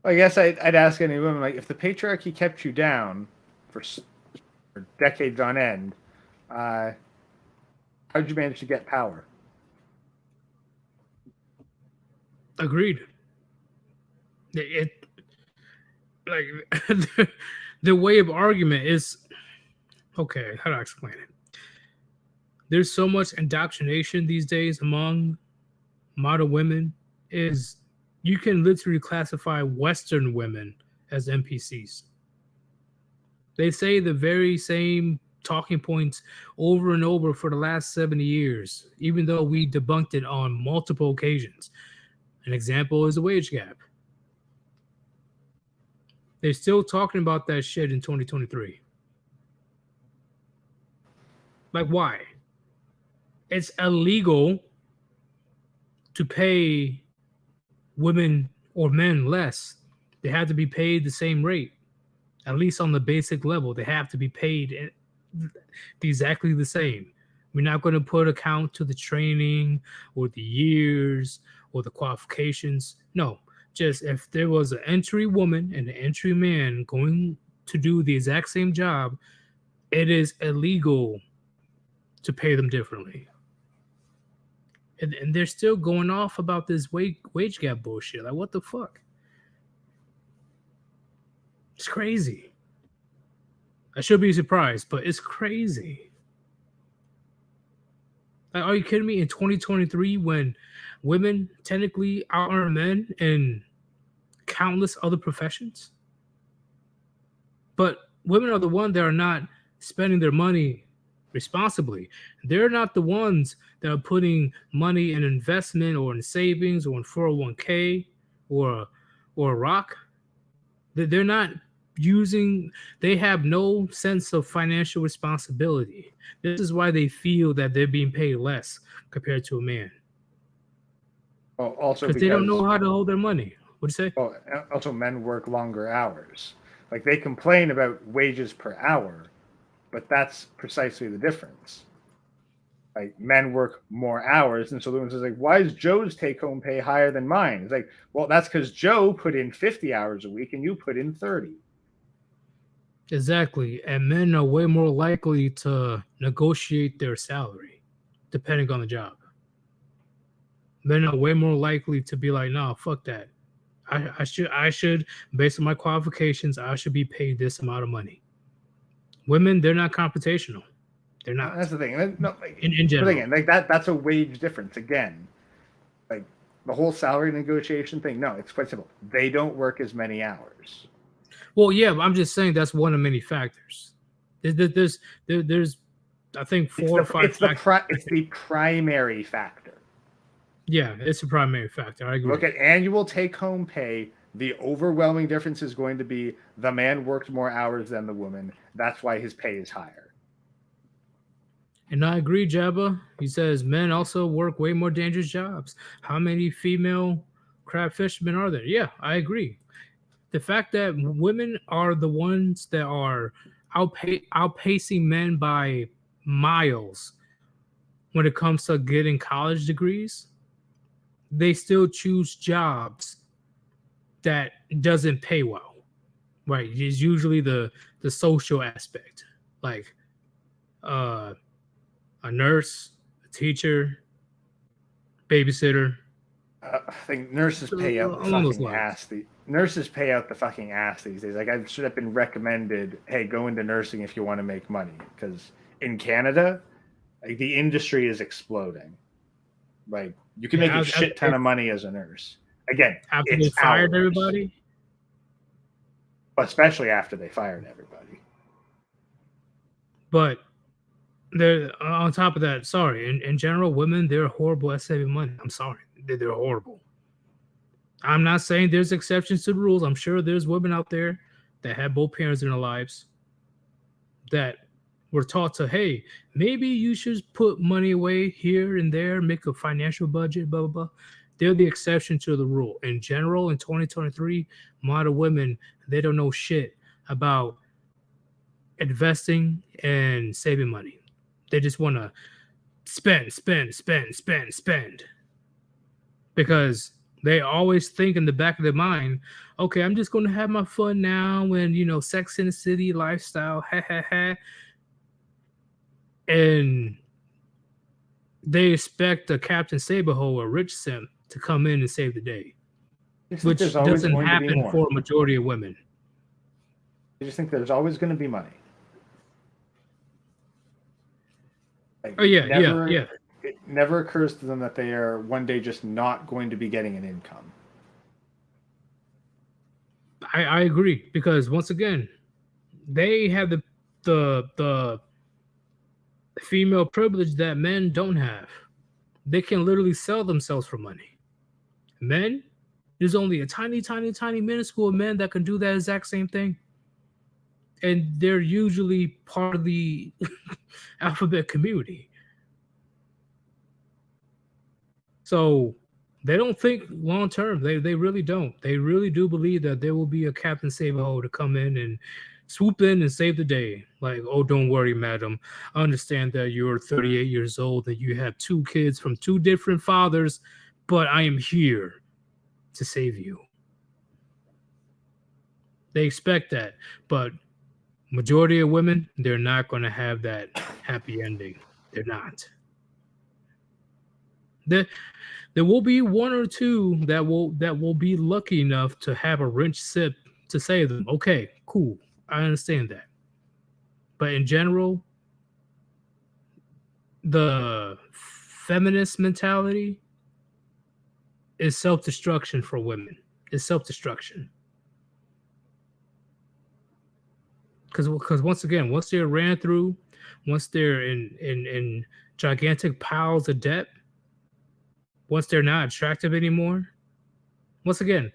I guess I'd ask any woman, like, if the patriarchy kept you down for decades on end, how'd you manage to get power? Agreed. It like the way of argument is, okay, how do I explain it? There's so much indoctrination these days among modern women is you can literally classify Western women as NPCs. They say the very same talking points over and over for the last 70 years, even though we debunked it on multiple occasions. An example is the wage gap. They're still talking about that shit in 2023. Like, why? It's illegal to pay women or men less. They have to be paid the same rate, at least on the basic level. They have to be paid exactly the same. We're not going to put account to the training or the years or the qualifications. No, just if there was an entry woman and an entry man going to do the exact same job, it is illegal to pay them differently. And they're still going off about this wage gap bullshit. Like, what the fuck? It's crazy. I should be surprised, but it's crazy. Like, are you kidding me? In 2023, when women technically out-earn men in countless other professions, but women are the ones that are not spending their money responsibly. They're not the ones that are putting money in investment or in savings or in 401k or a rock. They're not using, they have no sense of financial responsibility. This is why they feel that they're being paid less compared to a man. Well, also because they don't know how to hold their money. What'd you say? Well, also men work longer hours. Like, they complain about wages per hour, but that's precisely the difference. Like, men work more hours, and so the one says, like, why is Joe's take-home pay higher than mine? It's like, well, that's because Joe put in 50 hours a week and you put in 30. Exactly. And men are way more likely to negotiate their salary, depending on the job. Men are way more likely to be like, no, fuck that. I should, based on my qualifications, I should be paid this amount of money. Women, they're not computational. They're not. That's the thing. No, like, in general. Again, like that's a wage difference. Again, like the whole salary negotiation thing. No, it's quite simple. They don't work as many hours. Well, yeah, but I'm just saying that's one of many factors. There's I think four or five factors. It's the primary factor. Yeah, it's a primary factor. I agree. Look at annual take-home pay. The overwhelming difference is going to be the man worked more hours than the woman. That's why his pay is higher. And I agree, Jabba. He says men also work way more dangerous jobs. How many female crab fishermen are there? Yeah, I agree. The fact that women are the ones that are outpacing men by miles when it comes to getting college degrees, they still choose jobs that doesn't pay well, right? It's usually the social aspect, like a nurse, a teacher, babysitter. I think nurses pay out the fucking ass. Nurses pay out the fucking ass these days. Like, I should have been recommended, hey, go into nursing if you want to make money, because in Canada, like, the industry is exploding. Like, you can make a shit ton of money as a nurse. Again, after they fired everybody, especially after they fired everybody. But they're on top of that. Sorry, in general, women, they're horrible at saving money. I'm sorry, they're horrible. I'm not saying there's exceptions to the rules. I'm sure there's women out there that have both parents in their lives that were taught to, hey, maybe you should put money away here and there, make a financial budget, blah, blah, blah. They're the exception to the rule. In general, in 2023, modern women, they don't know shit about investing and saving money. They just want to spend. Because they always think in the back of their mind, okay, I'm just going to have my fun now and, you know, Sex in the City lifestyle, And they expect a Captain Saberho or Rich Simp to come in and save the day, which doesn't happen for a majority of women. I just think there's always going to be money. Like, Oh yeah, never, yeah. It never occurs to them that they are one day just not going to be getting an income. I agree, because once again, they have the female privilege that men don't have. They can literally sell themselves for money. Men, there's only a tiny, tiny, tiny minuscule of men that can do that exact same thing. And they're usually part of the alphabet community. So they don't think long term. They really don't. They really do believe that there will be a Captain Save-A-Ho to come in and swoop in and save the day. Like, oh, don't worry, madam. I understand that you're 38 years old and you have 2 kids from 2 different fathers, but I am here to save you. They expect that, but majority of women, they're not going to have that happy ending. They're not. There will be 1 or 2 that will be lucky enough to have a wrench sip to save them. Okay, cool. I understand that. But in general, the feminist mentality is self-destruction for women. It's self-destruction. Because once again, once they're ran through, once they're in gigantic piles of debt, once they're not attractive anymore, once again,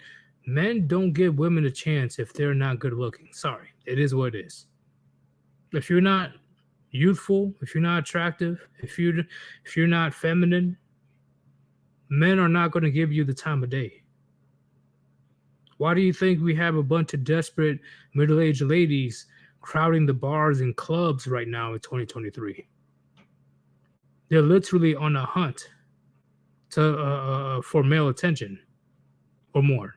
men don't give women a chance if they're not good looking. Sorry, it is what it is. If you're not youthful, if you're not attractive, if you're not feminine, men are not going to give you the time of day. Why do you think we have a bunch of desperate middle-aged ladies crowding the bars and clubs right now in 2023? They're literally on a hunt to for male attention or more.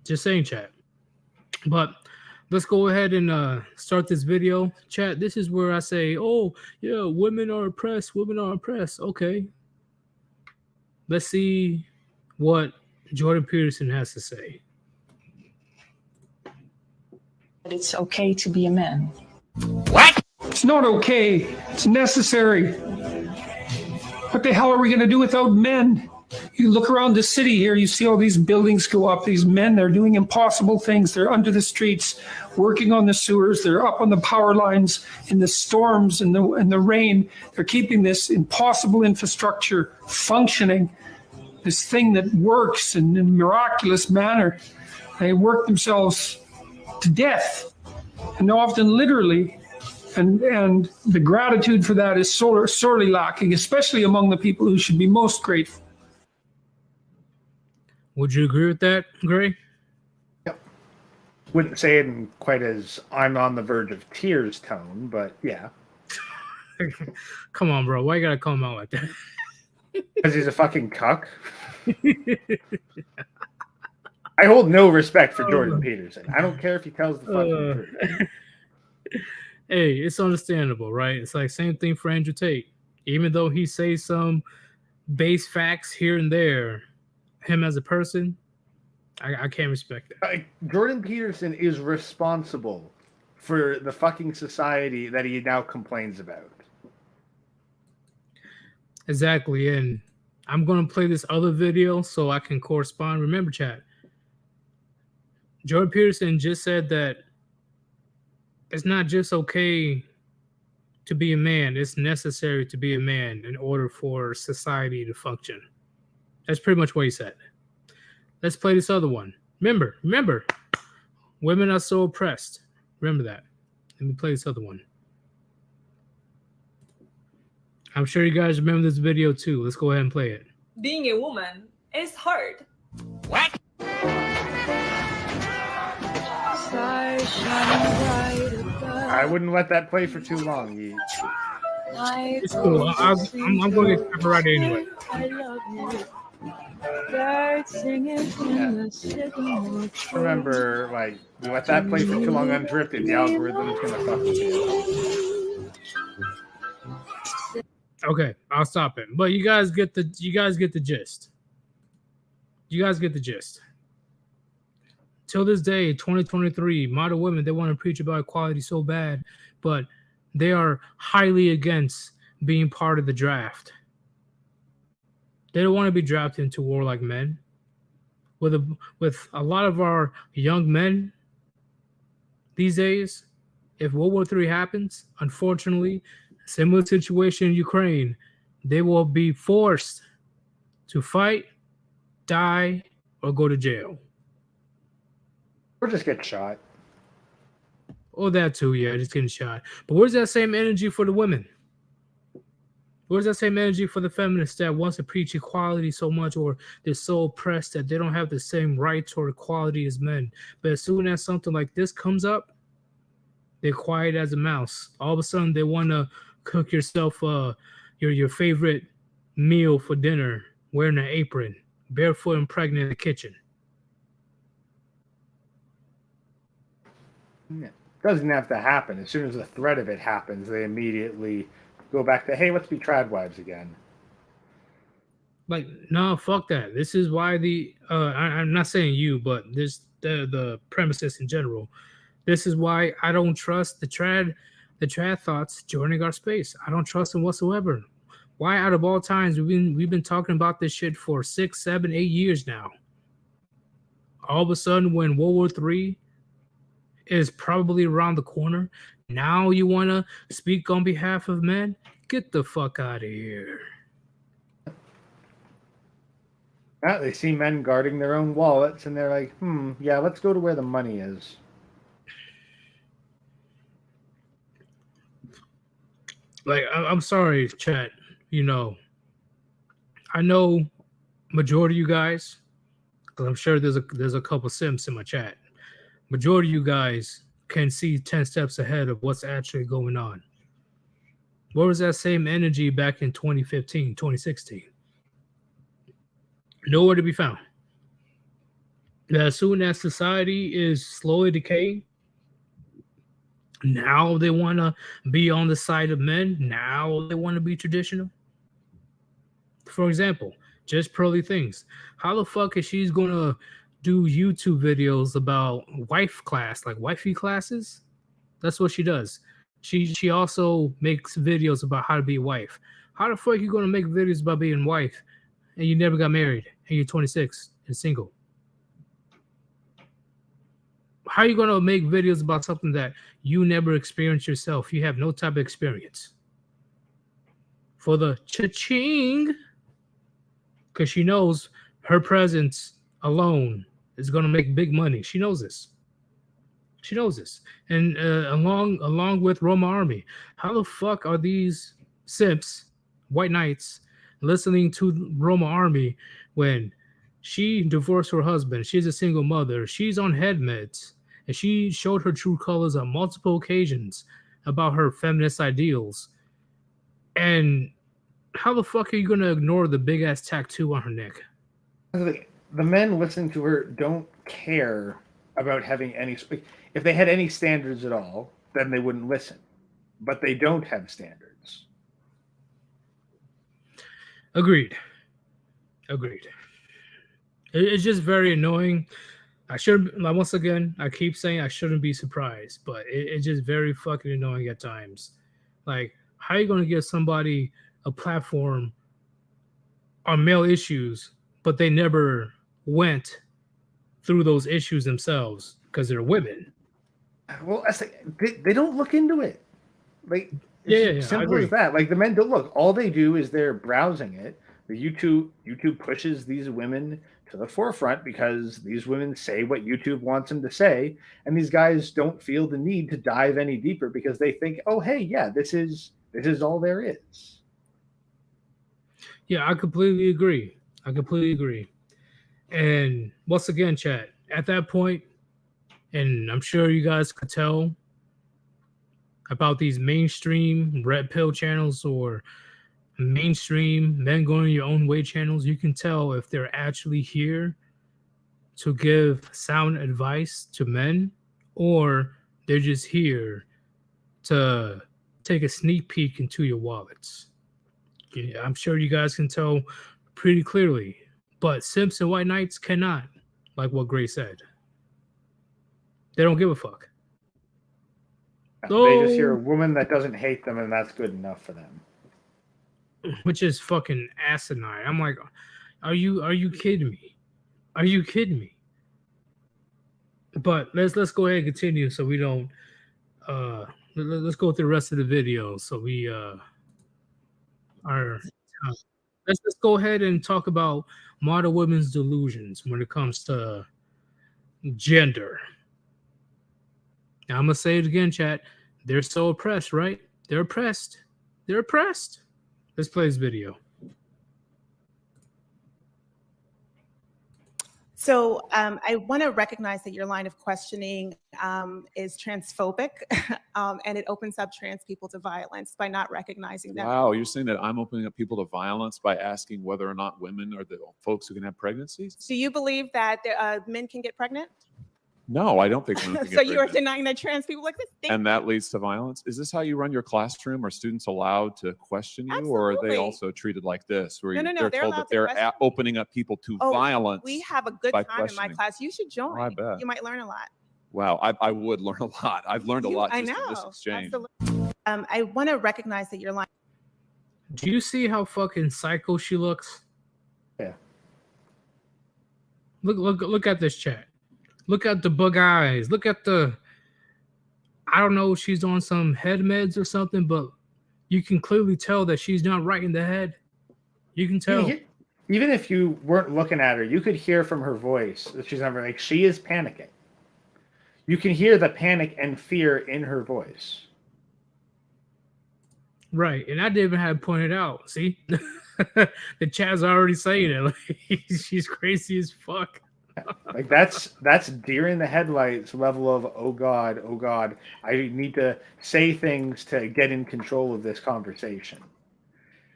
Just saying, chat. But let's go ahead and start this video. Chat, this is where I say, oh, yeah, women are oppressed. Women are oppressed. Okay. Let's see what Jordan Peterson has to say. It's okay to be a man. What? It's not okay. It's necessary. What the hell are we going to do without men? You look around the city here, you see all these buildings go up. These men, they're doing impossible things. They're under the streets, working on the sewers. They're up on the power lines in the storms and the rain. They're keeping this impossible infrastructure functioning, this thing that works in a miraculous manner. They work themselves to death, and often literally. And the gratitude for that is sorely lacking, especially among the people who should be most grateful. Would you agree with that, Gray? Yep. Wouldn't say it in quite as I'm on the verge of tears tone, but yeah. Come on, bro. Why you gotta call him out like that? Because he's a fucking cuck. I hold no respect for Jordan Peterson. I don't care if he tells the fucking truth. Hey, it's understandable, right? It's like same thing for Andrew Tate. Even though he says some base facts here and there, him as a person, I can't respect that. Jordan Peterson is responsible for the fucking society that he now complains about. Exactly, and I'm going to play this other video so I can correspond. Remember, chat, Jordan Peterson just said that it's not just okay to be a man. It's necessary to be a man in order for society to function. That's pretty much what he said. Let's play this other one. Remember, women are so oppressed. Remember that. Let me play this other one. I'm sure you guys remember this video too. Let's go ahead and play it. Being a woman is hard. What? I wouldn't let that play for too long. It's cool. I'm going to get copyrighted anyway. Yeah. Remember, like, you let that play for too long undrifted, the algorithm's gonna fuck with you. Okay, I'll stop it. But you guys get the gist. You guys get the gist. Till this day, 2023, modern women, they want to preach about equality so bad, but they are highly against being part of the draft. They don't want to be drafted into war like men. With a lot of our young men these days, if World War III happens, unfortunately, similar situation in Ukraine, they will be forced to fight, die, or go to jail. Or just get shot. Or that too, yeah, just getting shot. But where's that same energy for the women? Where's that same energy for the feminists that wants to preach equality so much, or they're so oppressed that they don't have the same rights or equality as men? But as soon as something like this comes up, they're quiet as a mouse. All of a sudden, they want to cook yourself your favorite meal for dinner, wearing an apron, barefoot and pregnant in the kitchen. Yeah. Doesn't have to happen. As soon as the threat of it happens, they immediately go back to, hey, let's be trad wives again. Like, no, fuck that. This is why I'm not saying you, but this the premises in general. This is why I don't trust the trad thoughts joining our space. I don't trust them whatsoever. Why, out of all times, we've been talking about this shit for 6, 7, 8 years now. All of a sudden, when World War III is probably around the corner, now you want to speak on behalf of men? Get the fuck out of here. Yeah, they see men guarding their own wallets, and they're like, yeah, let's go to where the money is. Like, I'm sorry, chat. You know, I know majority of you guys, because I'm sure there's a couple simps in my chat. Majority of you guys can see 10 steps ahead of what's actually going on. Where was that same energy back in 2015, 2016? Nowhere to be found. As soon as society is slowly decaying, now they want to be on the side of men. Now they want to be traditional. For example, just Pearly Things. How the fuck is she going to do YouTube videos about wife class, like wifey classes? That's what she does. She also makes videos about how to be a wife. How the fuck are you going to make videos about being wife and you never got married and you're 26 and single? How are you going to make videos about something that you never experienced yourself? You have no type of experience. For the cha-ching, because she knows her presence alone is going to make big money. She knows this. She knows this. And along with Roma Army, how the fuck are these simps, white knights, listening to Roma Army when she divorced her husband? She's a single mother. She's on head meds. And she showed her true colors on multiple occasions about her feminist ideals. And how the fuck are you going to ignore the big-ass tattoo on her neck? The men listening to her don't care about having any... If they had any standards at all, then they wouldn't listen. But they don't have standards. Agreed. It's just very annoying. Once again, I keep saying I shouldn't be surprised, but it's just very fucking annoying at times. Like, how are you going to give somebody a platform on male issues, but they never went through those issues themselves because they're women? Well, they don't look into it. Like, yeah, simple as that. Like, the men don't look. All they do is they're browsing it. The YouTube pushes these women to the forefront because these women say what YouTube wants them to say, and these guys don't feel the need to dive any deeper because they think, oh, hey, yeah, this is all there is. Yeah, I completely agree. And once again, chat, at that point, and I'm sure you guys could tell about these mainstream red pill channels or mainstream men going your own way channels, you can tell if they're actually here to give sound advice to men or they're just here to take a sneak peek into your wallets. Yeah, I'm sure you guys can tell pretty clearly, but simps and white knights cannot, like what Gray said. They don't give a fuck. They just hear a woman that doesn't hate them, and that's good enough for them. Which is fucking asinine. I'm like, are you kidding me? Are you kidding me? But let's go ahead and continue so we don't let's go through the rest of the video so we let's go ahead and talk about modern women's delusions when it comes to gender. Now I'm gonna say it again, chat. They're so oppressed, right? They're oppressed. They're oppressed. Let's play this video. So I want to recognize that your line of questioning is transphobic, and it opens up trans people to violence by not recognizing them. Wow, you're saying that I'm opening up people to violence by asking whether or not women are the folks who can have pregnancies? Do you believe that men can get pregnant? No, I don't think women can So get you're pregnant. denying that trans people like this? And that leads to violence? Is this how you run your classroom? Are students allowed to question you, or are they Absolutely. also treated like this, where No, they're they're told allowed that to they're question. opening up people to violence? We have a good by time in my questioning. class. You should join. Oh, I bet. You might learn a lot. Wow, I would learn a lot. I've learned a lot I just in this know. exchange. Absolutely. I want to recognize that your line. Do you see how fucking psycho she looks? Yeah. Look at this chat. Look at the bug eyes. Look at the, I don't know if she's on some head meds or something, but you can clearly tell that she's not right in the head. You can tell. Even if you weren't looking at her, you could hear from her voice that she's never like she is panicking. You can hear the panic and fear in her voice. Right, and I didn't even have pointed out. See, the chat's already saying it. Like, she's crazy as fuck. Like that's deer in the headlights level of oh god, I need to say things to get in control of this conversation.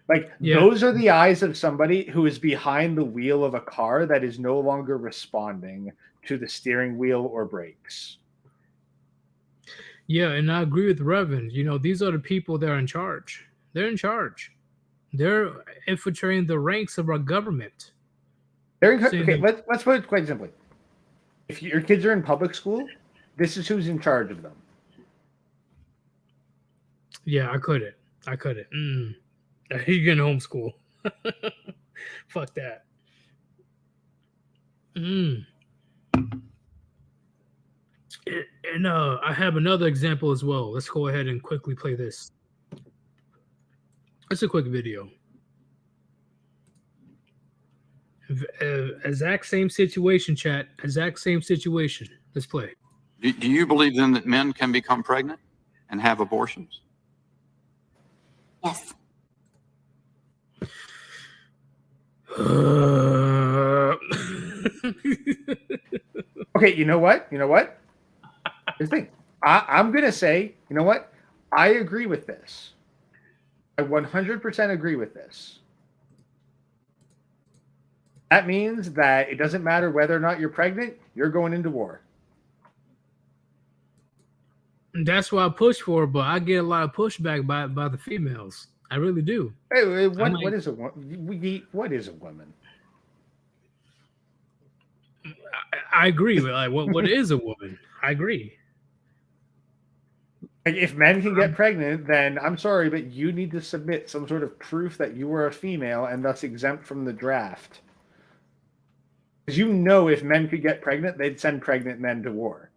Like those are the eyes of somebody who is behind the wheel of a car that is no longer responding to the steering wheel or brakes. Yeah, and I agree with Revan. You know, these are the people that are in charge. They're in charge. They're infiltrating the ranks of our government. Okay, let's put it quite simply. If your kids are in public school, this is who's in charge of them. Yeah, I couldn't. You're getting homeschool. Fuck that. And I have another example as well. Let's go ahead and quickly play this. It's a quick video. Exact same situation, chat. Exact same situation. Let's play. Do you believe then that men can become pregnant and have abortions? Yes. Okay, you know what? Here's the thing. I'm going to say, you know what? I agree with this. I 100% agree with this. That means that it doesn't matter whether or not you're pregnant, you're going into war. That's what I push for, but I get a lot of pushback by the females. I really do. Hey, what is a woman? What is a woman? I agree. Like, what is a woman? I agree. Like, if men can get pregnant, then I'm sorry, but you need to submit some sort of proof that you were a female and thus exempt from the draft. Because you know, if men could get pregnant, they'd send pregnant men to war.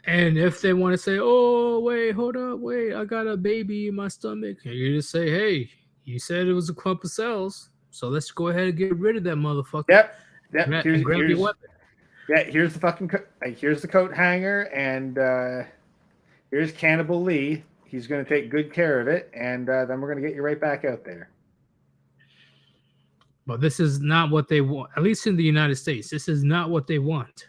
And if they want to say, "Oh, wait, hold up, wait, I got a baby in my stomach," and you just say, "Hey, you said it was a clump of cells, so let's go ahead and get rid of that motherfucker." Yep. Grab your weapon. Yeah, here's the fucking here's the coat hanger, and here's Cannibal Lee. He's going to take good care of it, and then we're going to get you right back out there. But this is not what they want. At least in the United States, this is not what they want.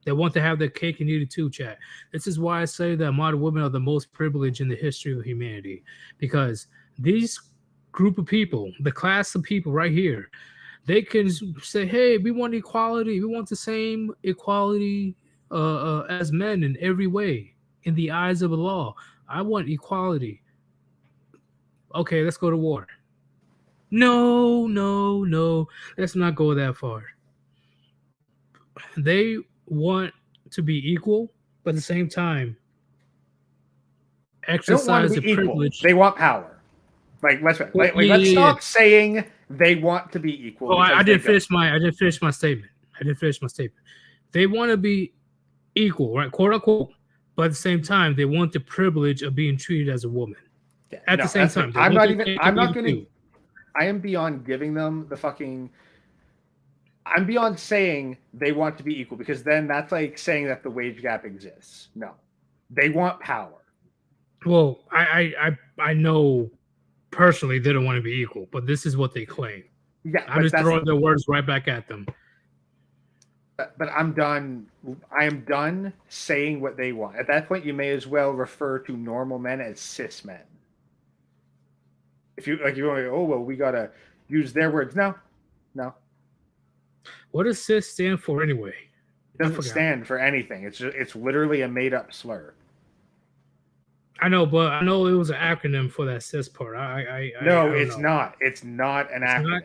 They want to have their cake and eat it too, chat. This is why I say that modern women are the most privileged in the history of humanity, because these group of people, the class of people right here, they can say, "Hey, we want equality. We want the same equality as men in every way, in the eyes of the law. I want equality." Okay, let's go to war. No. Let's not go that far. They want to be equal, but at the same time, They don't want exercise to the be equal. privilege. They want power. Let's stop saying they want to be equal. Oh, I because didn't they don't. finish my statement. They want to be equal, right? Quote unquote. But at the same time, they want the privilege of being treated as a woman. Yeah, At the same time, I am beyond giving them the fucking. I'm beyond saying they want to be equal, because then that's like saying that the wage gap exists. No, they want power. Well, I know personally they don't want to be equal, but this is what they claim. Yeah, I'm just throwing their words right back at them. But I'm done. I am done saying what they want. At that point, you may as well refer to normal men as cis men. If you want to go, oh well, we gotta use their words. No. What does cis stand for anyway? It doesn't stand for anything. It's literally a made up slur. I know, but I know it was an acronym for that cis part. No, it's not. It's not an acronym. Not?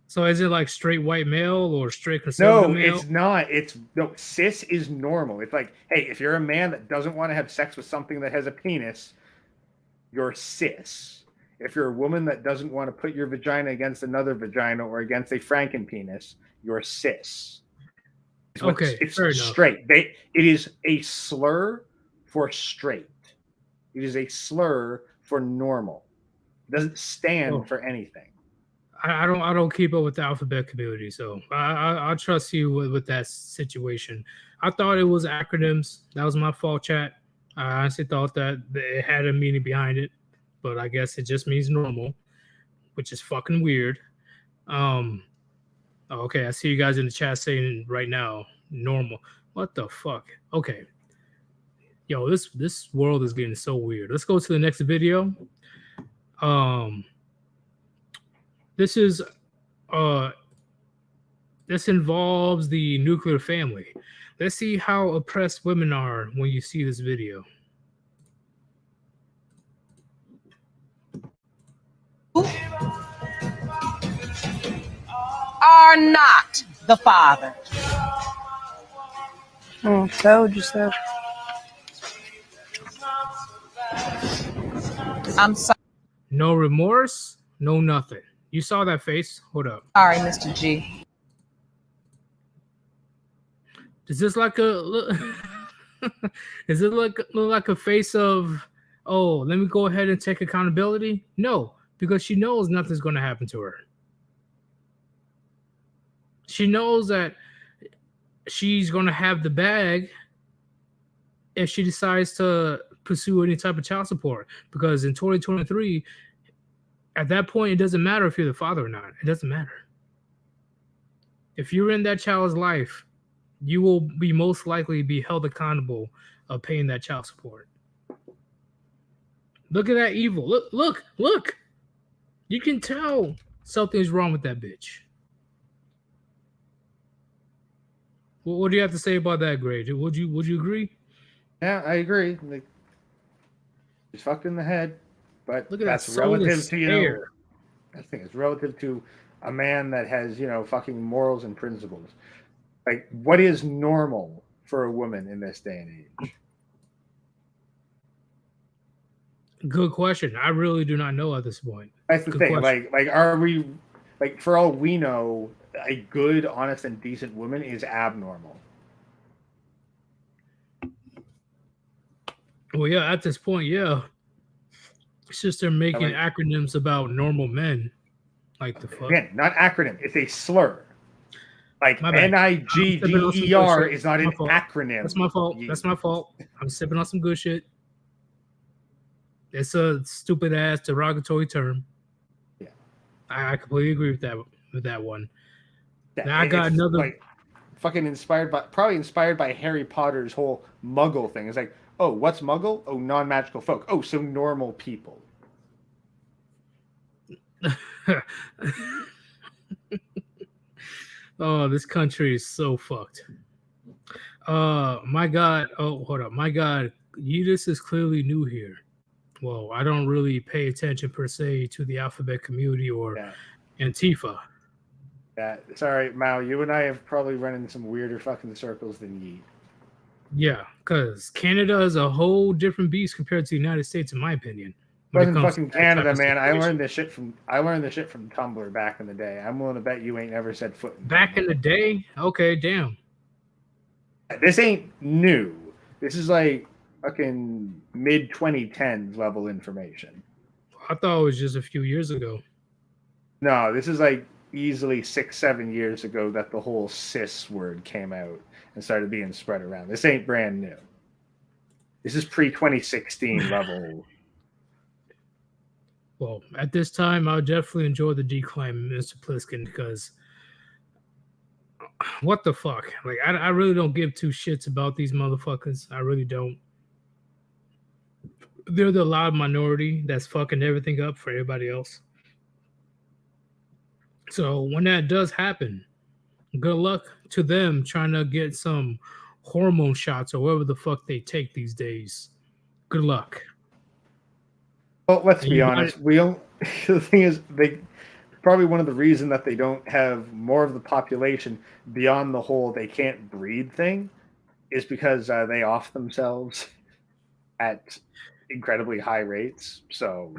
So is it like straight white male or straight conservative male? No, it's not. Cis is normal. It's like, hey, if you're a man that doesn't want to have sex with something that has a penis, you're cis. If you're a woman that doesn't want to put your vagina against another vagina or against a Frankenpenis, you're cis. It's straight. It is a slur for straight. It is a slur for normal. It doesn't stand for anything. I don't keep up with the alphabet community, so I'll trust you with that situation. I thought it was acronyms. That was my fault, chat. I honestly thought that it had a meaning behind it, but I guess it just means normal, which is fucking weird. Okay, I see you guys in the chat saying right now, normal. What the fuck? Okay. Yo, this world is getting so weird. Let's go to the next video. This involves the nuclear family. Let's see how oppressed women are when you see this video. Are not the father. Told you so. I'm sorry. No remorse, no nothing. You saw that face. Hold up. Sorry, Mr. G. Is this like a? Is it look like a face of? Oh, let me go ahead and take accountability. No, because she knows nothing's going to happen to her. She knows that she's going to have the bag if she decides to pursue any type of child support. Because in 2023, at that point, it doesn't matter if you're the father or not. It doesn't matter. If you're in that child's life, you will be most likely be held accountable of paying that child support. Look at that evil. Look. You can tell something's wrong with that bitch. What do you have to say about that, Gray? Would you agree? Yeah, I agree. Like, she's fucked in the head, but look at that's that relative to I think it's relative to a man that has fucking morals and principles. Like, what is normal for a woman in this day and age? Good question. I really do not know at this point. That's the thing. Question. Like, are we, like, for all we know, a good, honest, and decent woman is abnormal. Well, yeah, at this point, yeah. It's just they're making acronyms about normal men. Like the fuck. Again, not acronym. It's a slur. Like NIGDER is not an acronym. That's my fault. That's my fault. I'm sipping on some good shit. It's a stupid ass derogatory term. Yeah, I completely agree with that one. Yeah, now I got another. Like, fucking probably inspired by Harry Potter's whole Muggle thing. It's like, oh, what's Muggle? Oh, non-magical folk. Oh, so normal people. Oh, this country is so fucked. My God. Oh, hold up. My God. Yidis is clearly new here. Well, I don't really pay attention per se to the alphabet community or Antifa. Yeah, sorry, Mao. You and I have probably run in some weirder fucking circles than Yeet. Yeah, because Canada is a whole different beast compared to the United States, in my opinion. Wasn't fucking Canada, man. I learned this shit from Tumblr back in the day. I'm willing to bet you ain't never set foot in back in the day. Okay, damn. This ain't new. This is like fucking mid 2010s level information. I thought it was just a few years ago. No, this is like easily 6-7 years ago that the whole cis word came out and started being spread around. This ain't brand new. This is pre 2016 level. Well, at this time, I would definitely enjoy the decline, Mr. Pliskin, because what the fuck? Like, I really don't give two shits about these motherfuckers. I really don't. They're the loud minority that's fucking everything up for everybody else. So when that does happen, good luck to them trying to get some hormone shots or whatever the fuck they take these days. Good luck. Well, let's be honest. We don't. The thing is, they probably one of the reasons that they don't have more of the population beyond the whole they can't breed thing is because they off themselves at incredibly high rates. So,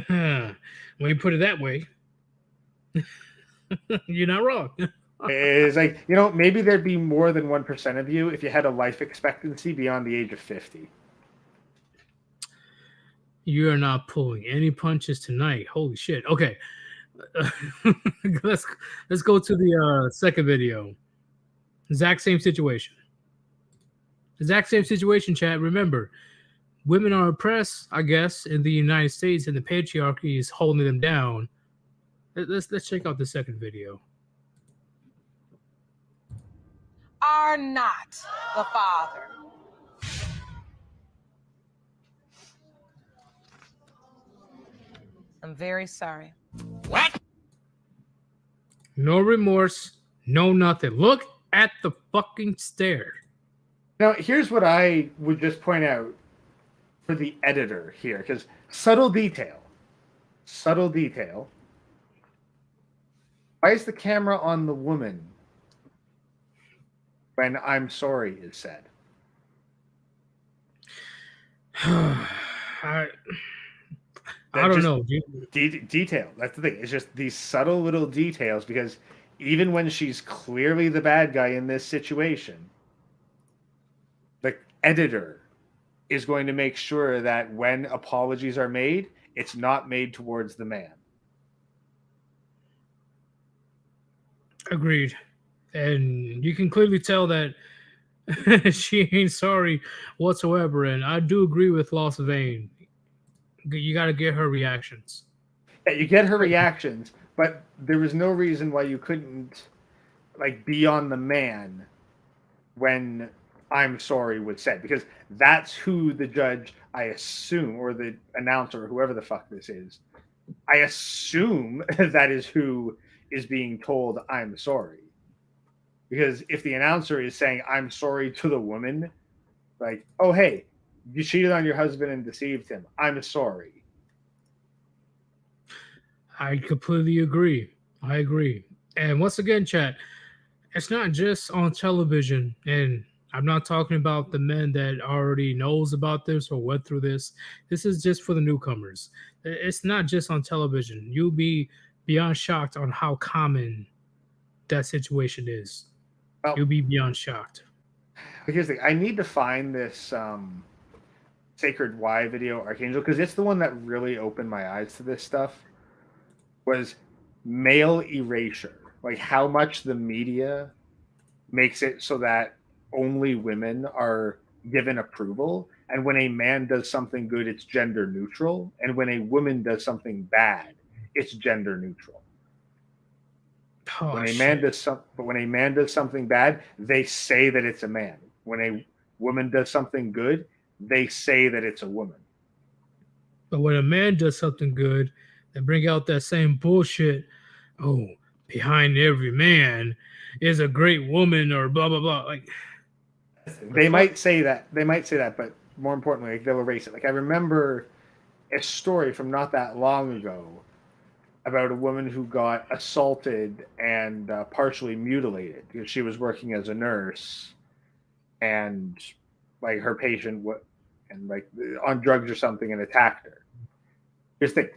when you put it that way, you're not wrong. it's like, maybe there'd be more than 1% of you if you had a life expectancy beyond the age of 50. You are not pulling any punches tonight. Holy shit. Okay. Let's go to the second video. Exact same situation. Exact same situation, chat. Remember, women are oppressed, I guess, in the United States, and the patriarchy is holding them down. Let's check out the second video. Are not the father. I'm very sorry. What? No remorse, no nothing. Look at the fucking stare. Now, here's what I would just point out for the editor here, because subtle detail. Why is the camera on the woman when I'm sorry is said? I don't know. Detail. That's the thing. It's just these subtle little details, because even when she's clearly the bad guy in this situation, the editor is going to make sure that when apologies are made, it's not made towards the man. Agreed. And you can clearly tell that she ain't sorry whatsoever. And I do agree with Lost Vein. You got to get her reactions. Yeah, you get her reactions, but there was no reason why you couldn't be on the man when I'm sorry was said, because that's who the judge, I assume, or the announcer, or whoever the fuck this is, I assume that is who is being told I'm sorry. Because if the announcer is saying I'm sorry to the woman, like, oh, hey, you cheated on your husband and deceived him, I'm sorry. I completely agree. I agree. And once again, chat, it's not just on television, and I'm not talking about the men that already knows about this or went through this. This is just for the newcomers. It's not just on television. You'll be beyond shocked on how common that situation is. You'll be beyond shocked. Here's the thing. I need to find this Sacred Y video, Archangel, because it's the one that really opened my eyes to this stuff, was male erasure. Like how much the media makes it so that only women are given approval. And when a man does something good, it's gender neutral. And when a woman does something bad, it's gender neutral. Oh, when a man does something bad, they say that it's a man. When a woman does something good, they say that it's a woman. But when a man does something good, they bring out that same bullshit. Oh, behind every man is a great woman, or blah blah blah. Like they might say that. They might say that, but more importantly, they'll erase it. Like I remember a story from not that long ago about a woman who got assaulted and partially mutilated because she was working as a nurse, and like her patient and like on drugs or something and attacked her. Here's the thing.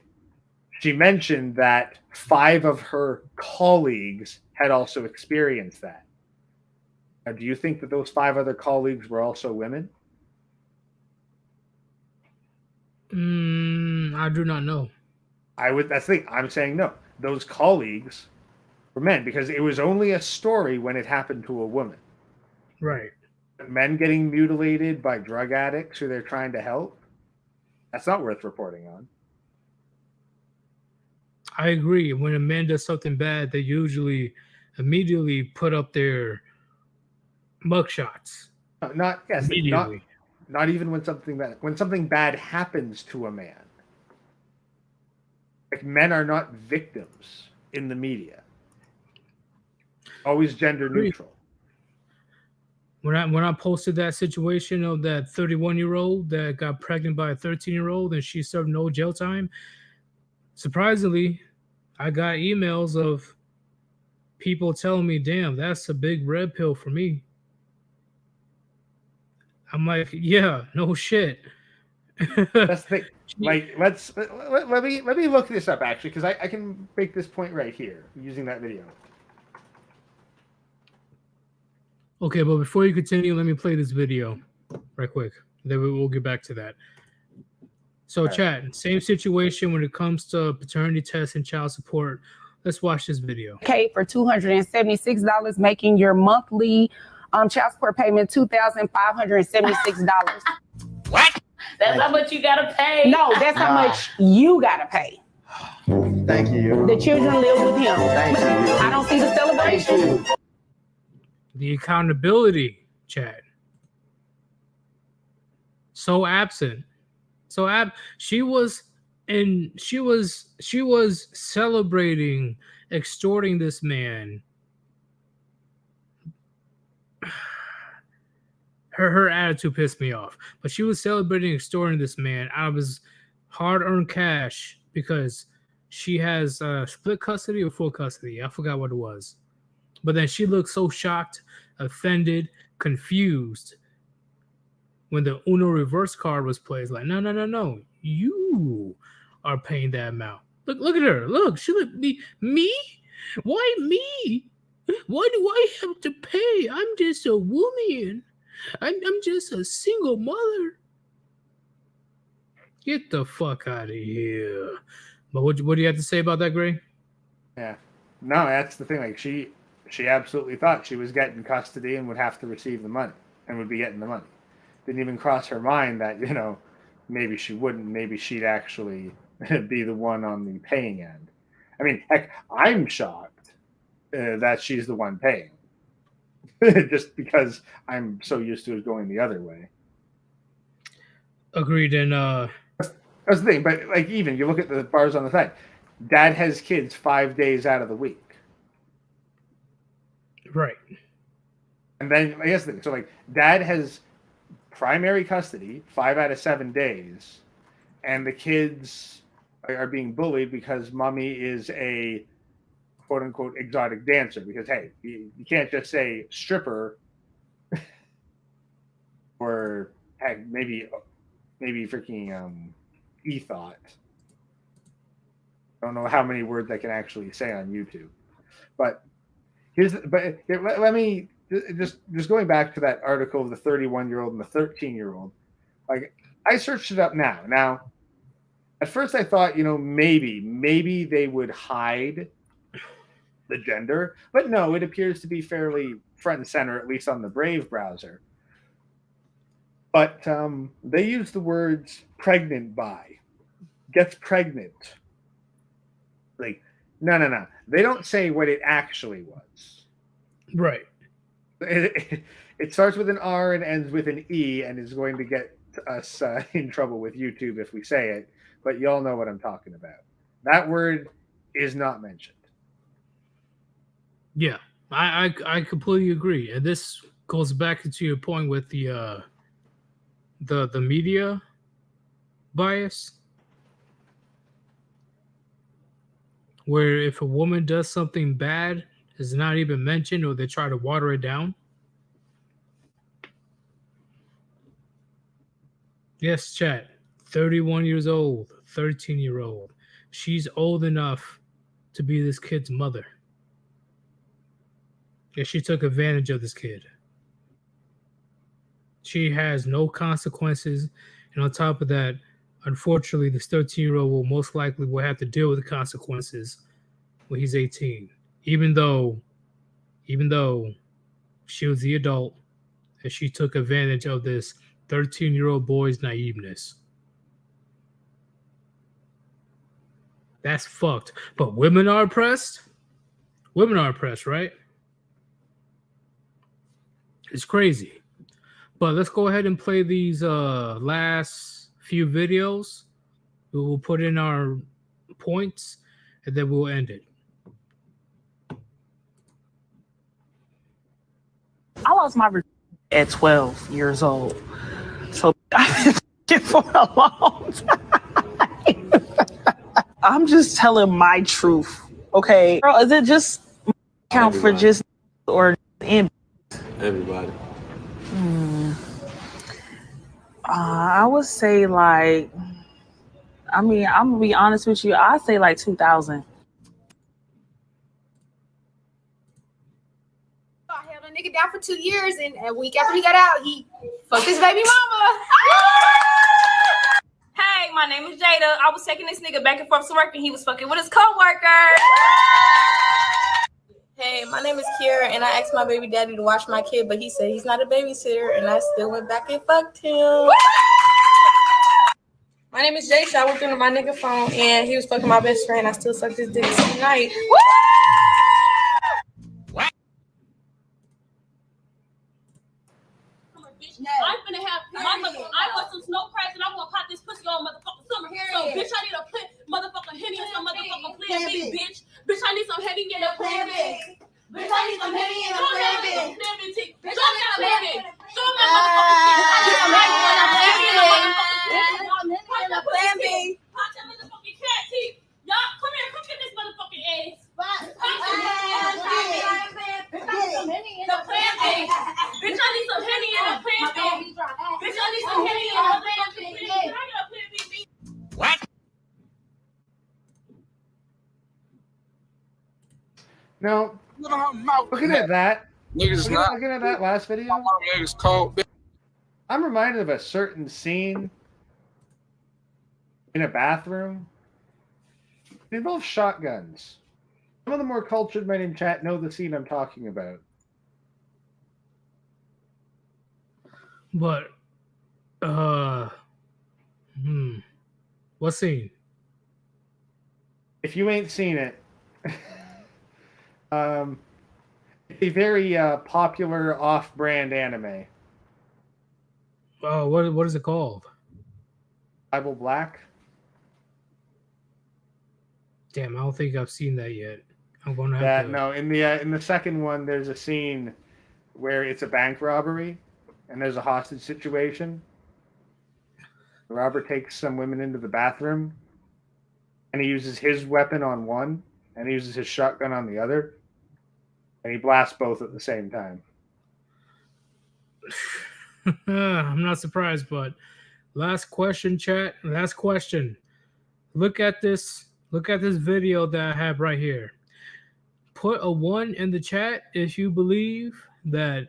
She mentioned that 5 of her colleagues had also experienced that. Now, do you think that those 5 other colleagues were also women? I do not know. That's the thing. I'm saying no. Those colleagues were men because it was only a story when it happened to a woman. Right. Men getting mutilated by drug addicts who they're trying to help, that's not worth reporting on. I agree. When a man does something bad, they usually immediately put up their mugshots. Not even when something bad happens to a man. Like, men are not victims in the media. Always gender neutral. When I posted that situation of that 31-year-old that got pregnant by a 13-year-old and she served no jail time, surprisingly, I got emails of people telling me, damn, that's a big red pill for me. I'm like, yeah, no shit. That's the thing. Like, let me look this up actually, because I can make this point right here using that video. Okay, but before you continue, let me play this video right quick. Then we'll get back to that. So, chat, same situation when it comes to paternity tests and child support. Let's watch this video. Okay, for $276, making your monthly child support payment $2,576. What? That's how much you gotta pay. No, that's how much you gotta pay. Thank you. The children live with him. Thank you. I don't see the celebration. The accountability, chat. So absent. She was celebrating extorting this man. Her attitude pissed me off, but she was celebrating extorting this man out of his hard-earned cash because she has split custody or full custody. I forgot what it was. But then she looked so shocked, offended, confused when the Uno reverse card was played. Like, no. You are paying that amount. Look at her. Look, she looked me. Why me? Why do I have to pay? I'm just a woman. I'm just a single mother. Get the fuck out of here. But what do you have to say about that, Gray? Yeah. No, that's the thing. Like, she absolutely thought she was getting custody and would have to receive the money and would be getting the money. Didn't even cross her mind that, maybe she wouldn't. Maybe she'd actually be the one on the paying end. I mean, heck, I'm shocked that she's the one paying. Just because I'm so used to it going the other way. Agreed. And that's the thing. But like, even you look at the bars on the side. Dad has kids 5 days out of the week. Right. And then I guess so. Like, Dad has primary custody 5 out of 7 days, and the kids are being bullied because mommy is a quote unquote exotic dancer. Because hey, you can't just say stripper or heck, maybe freaking e-thought. I don't know how many words I can actually say on YouTube, but let me just going back to that article of the 31-year-old and the 13-year-old. Like, I searched it up now. Now, at first I thought, maybe they would hide the gender, but no, it appears to be fairly front and center, at least on the Brave browser. But they use the words pregnant by, gets pregnant. Like, no. They don't say what it actually was. Right. It starts with an R and ends with an E and is going to get us in trouble with YouTube if we say it, but y'all know what I'm talking about. That word is not mentioned. Yeah, I completely agree. And this goes back to your point with the media bias. where if a woman does something bad, it's not even mentioned, or they try to water it down? Yes, chat. 31 years old, 13-year-old. She's old enough to be this kid's mother. Yeah, she took advantage of this kid. She has no consequences. And on top of that, unfortunately, this 13-year-old will most likely will have to deal with the consequences when he's 18. Even though she was the adult and she took advantage of this 13-year-old boy's naiveness. That's fucked. But women are oppressed? Women are oppressed, right? It's crazy. But let's go ahead and play these last few videos. We will put in our points and then we'll end it. I lost my virginity at 12 years old. So I've been for a long time. I'm just telling my truth. Okay. Girl, is it just count for just or in? Everybody. I would say like, I mean, I'm gonna be honest with you. I'd say like 2000. I held a nigga down for 2 years, and a week after he got out, he fucked his baby mama. Hey, my name is Jada. I was taking this nigga back and forth to work, and he was fucking with his coworker. Hey, my name is Kiera, and I asked my baby daddy to watch my kid, but he said he's not a babysitter, and I still went back and fucked him. My name is Jason. I worked under my nigga phone, and he was fucking my best friend. I still sucked his dick the same night. I'm finna have I want some snow cracks and I want to pop this pussy on motherfucking summer. So bitch, I need a motherfucking Henny and some motherfucking Plan B, bitch. Bitch, I need some Henny and a Plan B. Bitch, I need some Henny and a Plan B. Bitch, I need some Henny. Show me my motherfucking Henny. Pop that motherfucking cat teeth. Y'all, come here, come get this motherfucking ass. Bitch, I need some Henny and a Plan B. Bitch, I need some Henny and a Plan B. Can I get a Plan B? What? No. Looking at that. Looking at that last video. I'm reminded of a certain scene in a bathroom. It involves shotguns. Some of the more cultured men in chat know the scene I'm talking about. But, what scene? If you ain't seen it, it's a very popular off-brand anime. Oh, what is it called? Bible Black. Damn, I don't think I've seen that yet. I'm gonna have to. No, in the second one, there's a scene where it's a bank robbery, and there's a hostage situation. The robber takes some women into the bathroom, and he uses his weapon on one, and he uses his shotgun on the other, and he blasts both at the same time. I'm not surprised, but last question, chat. Last question. Look at this video that I have right here. Put a 1 in the chat if you believe that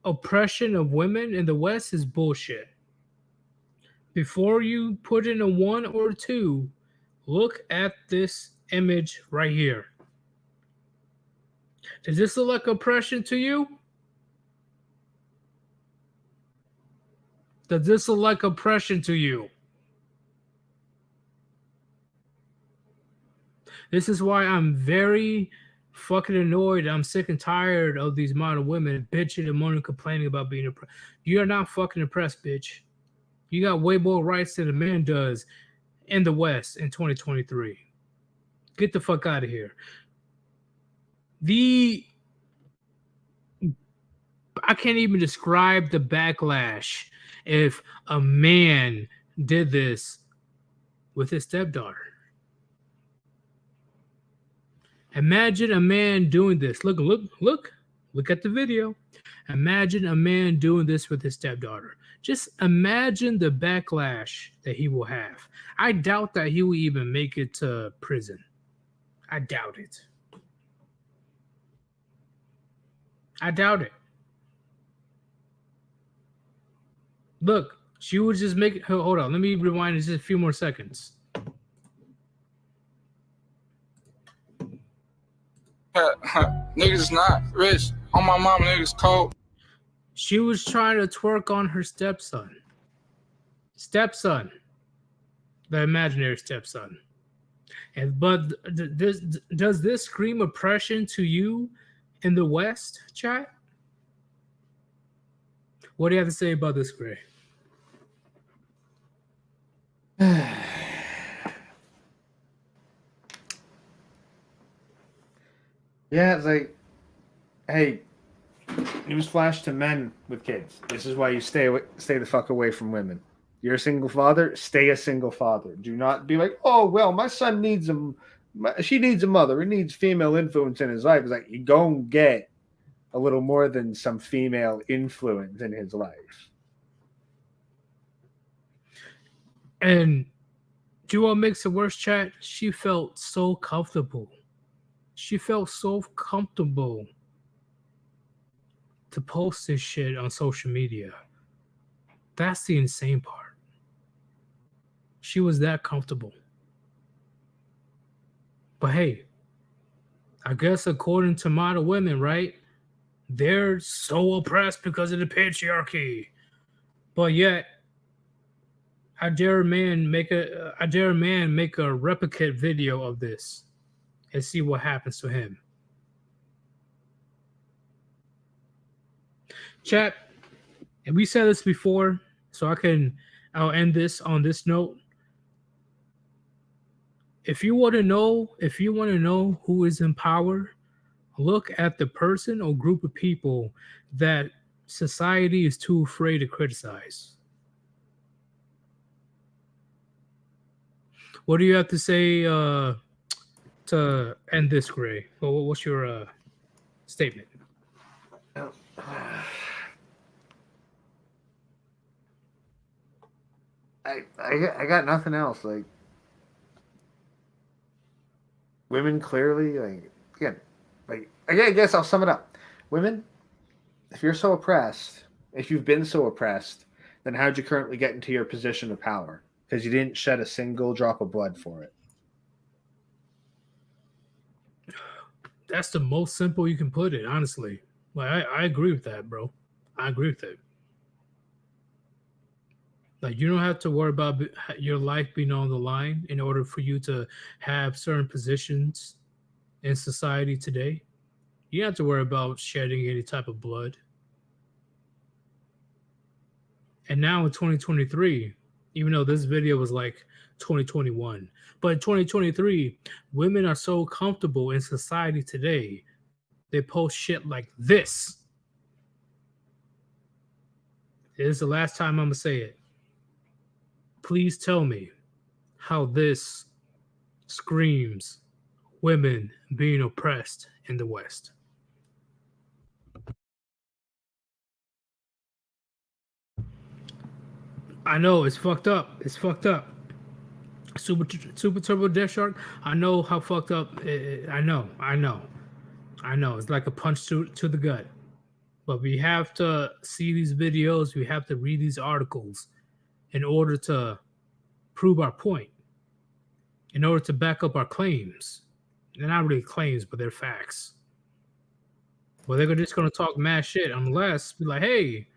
oppression of women in the West is bullshit. Before you put in a 1 or 2, look at this image right here. Does this look like oppression to you? Does this look like oppression to you? This is why I'm very fucking annoyed. I'm sick and tired of these modern women bitching and moaning, complaining about being oppressed. You're not fucking oppressed, bitch. You got way more rights than a man does in the West in 2023. Get the fuck out of here. I can't even describe the backlash if a man did this with his stepdaughter. Imagine a man doing this. Look at the video. Imagine a man doing this with his stepdaughter. Just imagine the backlash that he will have. I doubt that he will even make it to prison. I doubt it. I doubt it. Look, she was just making. Hold on, let me rewind just a few more seconds. Niggas is not rich. On my mom, niggas cold. She was trying to twerk on her stepson. Stepson. The imaginary stepson. But does this scream oppression to you in the West, chat? What do you have to say about this, Gray? Yeah, it's like, hey, newsflash to men with kids. This is why you stay the fuck away from women. You're a single father, stay a single father. Do not be like, oh, well, my son needs she needs a mother. He needs female influence in his life. It's like, you go and get a little more than some female influence in his life. And do you know what makes it worse, chat? She felt so comfortable. She felt so comfortable to post this shit on social media. That's the insane part. She was that comfortable. But hey, I guess according to modern women, right? They're so oppressed because of the patriarchy. But yet, I dare a man make a replicate video of this and see what happens to him. Chat, and we said this before, so I'll end this on this note. If you want to know who is in power, look at the person or group of people that society is too afraid to criticize. What do you have to say to end this, Gray? What's your statement? I got nothing else. Like, women clearly, I guess I'll sum it up. Women, if you're so oppressed, if you've been so oppressed, then how'd you currently get into your position of power? Because you didn't shed a single drop of blood for it. That's the most simple you can put it, honestly. Like, I agree with that, bro. I agree with it. Like, you don't have to worry about your life being on the line in order for you to have certain positions in society today. You don't have to worry about shedding any type of blood. And now in 2023, even though this video was like 2021, but in 2023, women are so comfortable in society today, they post shit like this. This is the last time I'm going to say it. Please tell me how this screams women being oppressed in the West. I know it's fucked up. It's fucked up. Super Turbo Death Shark. I know how fucked up. I know. It's like a punch to the gut. But we have to see these videos. We have to read these articles in order to prove our point, in order to back up our claims. They're not really claims, but they're facts. Well, they're just going to talk mad shit unless be like, hey,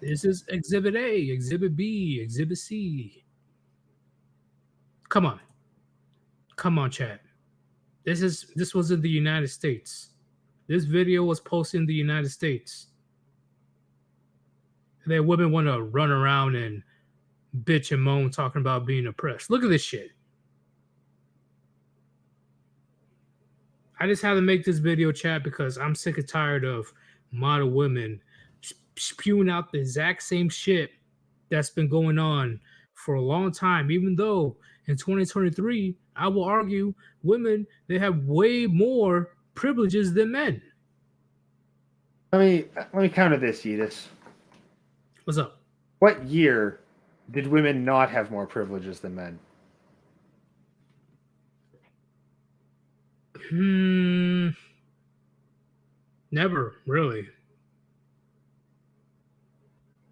this is Exhibit A, Exhibit B, Exhibit C. Come on, chat. This was in the United States. This video was posted in the United States. And then women want to run around and bitch and moan talking about being oppressed. Look at this shit. I just had to make this video, chat, because I'm sick and tired of model women spewing out the exact same shit that's been going on for a long time, even though in 2023, I will argue women, they have way more privileges than men. Let me counter this, Yeetus. What's up? What year did women not have more privileges than men? Never, really.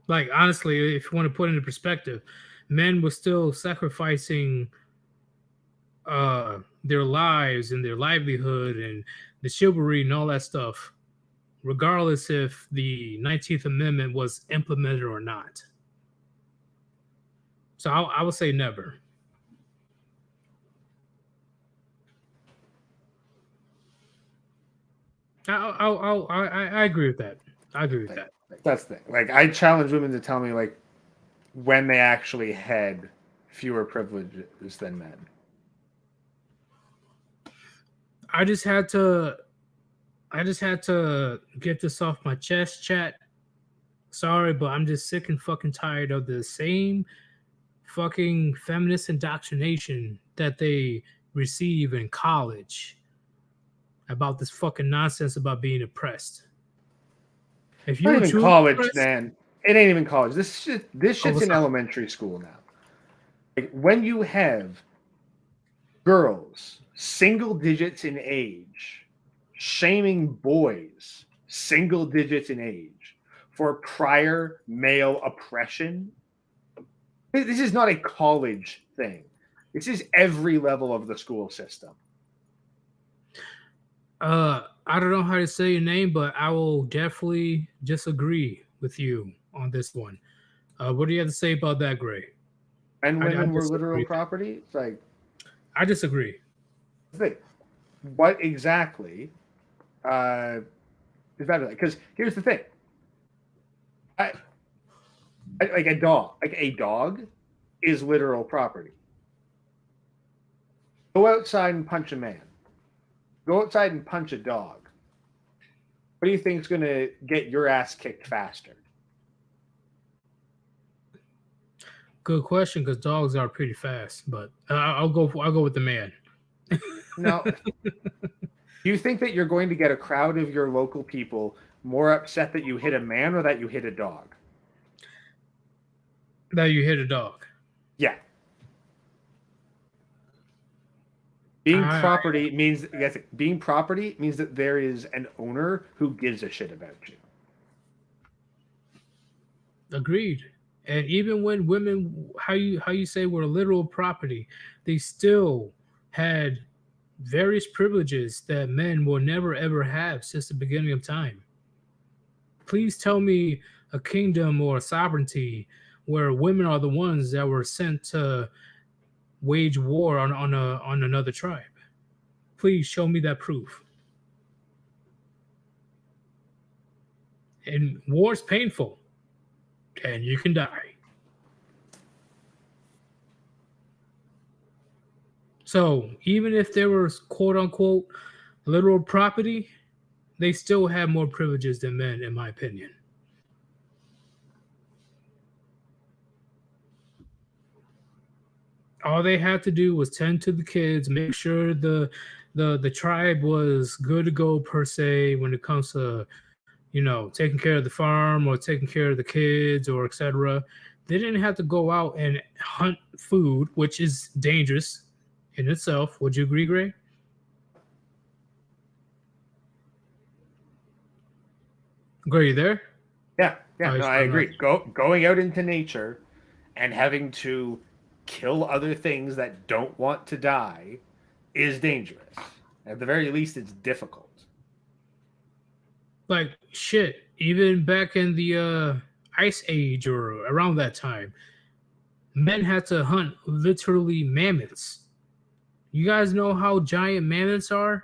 Like, honestly, if you want to put it into perspective, men were still sacrificing their lives and their livelihood and the chivalry and all that stuff, regardless if the 19th Amendment was implemented or not. So I would say never. I agree with that. I agree with that. That's the thing. Like, I challenge women to tell me, like, when they actually had fewer privileges than men. I just had to get this off my chest, chat. Sorry, but I'm just sick and fucking tired of the same fucking feminist indoctrination that they receive in college about this fucking nonsense about being oppressed. If Not you're even college, man. It ain't even college. This shit's in elementary school now. Like, when you have girls single digits in age shaming boys single digits in age for prior male oppression, this is not a college thing. This is every level of the school system. I don't know how to say your name, but I will definitely disagree with you on this one. What do you have to say about that, Gray? And women were disagree. literal property? It's like, I disagree. What exactly is that? Because here's the thing. Like a dog is literal property. Go outside and punch a man. Go outside and punch a dog. What do you think is going to get your ass kicked faster? Good question, because dogs are pretty fast, but I'll go with the man. No. Do you think that you're going to get a crowd of your local people more upset that you hit a man or that you hit a dog? That you hit a dog. Yeah. Being property means that there is an owner who gives a shit about you. Agreed. And even when women, how you say were literal property, they still had various privileges that men will never ever have since the beginning of time. Please tell me a kingdom or a sovereignty where women are the ones that were sent to wage war on another tribe. Please show me that proof. And war is painful, and you can die. So even if there was quote unquote literal property, they still have more privileges than men, in my opinion. All they had to do was tend to the kids, make sure the tribe was good to go per se when it comes to, taking care of the farm or taking care of the kids or etc. They didn't have to go out and hunt food, which is dangerous in itself. Would you agree, Gray? Gray, you there? Yeah, I agree. Going out into nature and having to kill other things that don't want to die is dangerous. At the very least, it's difficult. Like, shit, even back in the Ice Age or around that time, men had to hunt literally mammoths. You guys know how giant mammoths are?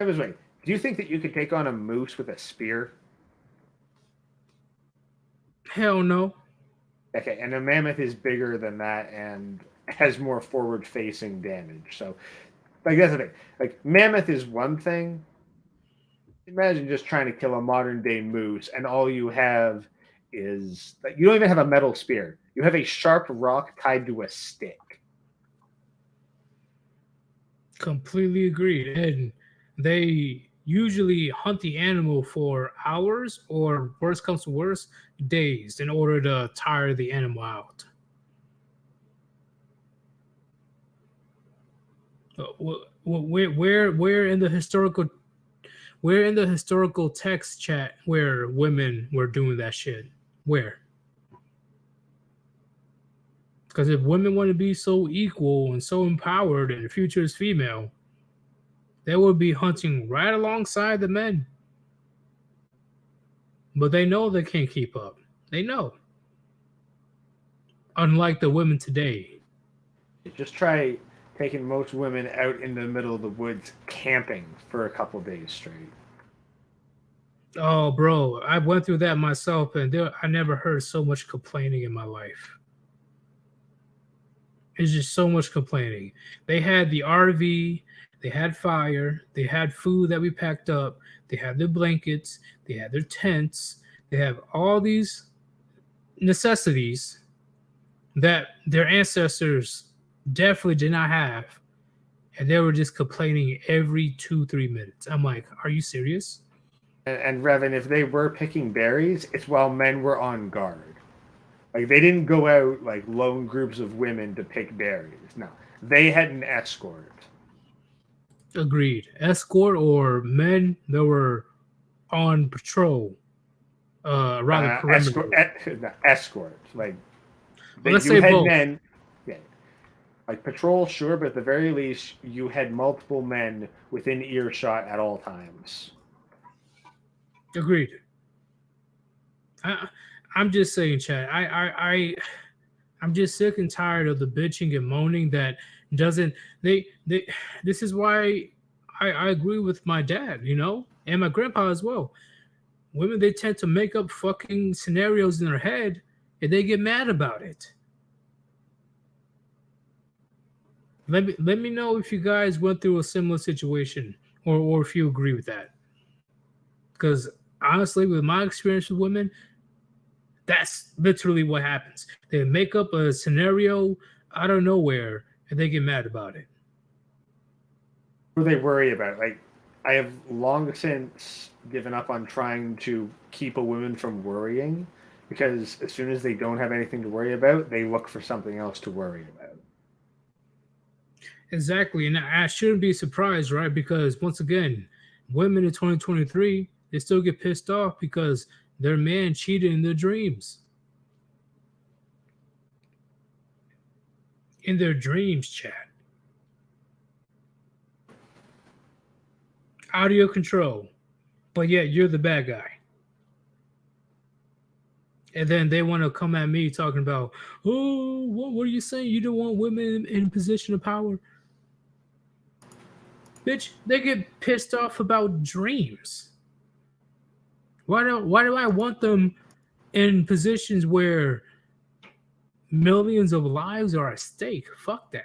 Wait, do you think that you could take on a moose with a spear? Hell no. Okay, and a mammoth is bigger than that and has more forward-facing damage. So, like, that's the thing. Like, mammoth is one thing. Imagine just trying to kill a modern-day moose, and all you have is that you don't even have a metal spear. You have a sharp rock tied to a stick. Completely agreed. And they usually hunt the animal for hours, or worst comes to worst, days, in order to tire the animal out. Where in the historical text chat where women were doing that shit? Where? Because if women want to be so equal and so empowered and the future is female, they would be hunting right alongside the men. But they know they can't keep up. They know. Unlike the women today. Just try taking most women out in the middle of the woods camping for a couple days straight. Oh, bro, I went through that myself, and I never heard so much complaining in my life. It's just so much complaining. They had the RV, they had fire, they had food that we packed up, they had their blankets, they had their tents, they have all these necessities that their ancestors definitely did not have. And they were just complaining every 2-3 minutes. I'm like, are you serious? And Revan, if they were picking berries, it's while men were on guard. Like, they didn't go out like lone groups of women to pick berries. No, they had an escort. Agreed. Escort or men that were on patrol around the perimeter. Escort. Like, well, let's say both. Men, yeah, like patrol, sure, but at the very least, you had multiple men within earshot at all times. Agreed. I'm just saying, Chad. I'm just sick and tired of the bitching and moaning that doesn't. This is why I agree with my dad, and my grandpa as well. Women, they tend to make up fucking scenarios in their head, and they get mad about it. Let me know if you guys went through a similar situation, or if you agree with that. Because honestly, with my experience with women, that's literally what happens. They make up a scenario out of nowhere and they get mad about it. What do they worry about? Like, I have long since given up on trying to keep a woman from worrying, because as soon as they don't have anything to worry about, they look for something else to worry about. Exactly. And I shouldn't be surprised, right? Because once again, women in 2023, they still get pissed off because their man cheated in their dreams. In their dreams, chat. Audio control. But yet you're the bad guy. And then they want to come at me talking about, oh, what are you saying? You don't want women in position of power? Bitch, they get pissed off about dreams. Why do I want them in positions where millions of lives are at stake? Fuck that.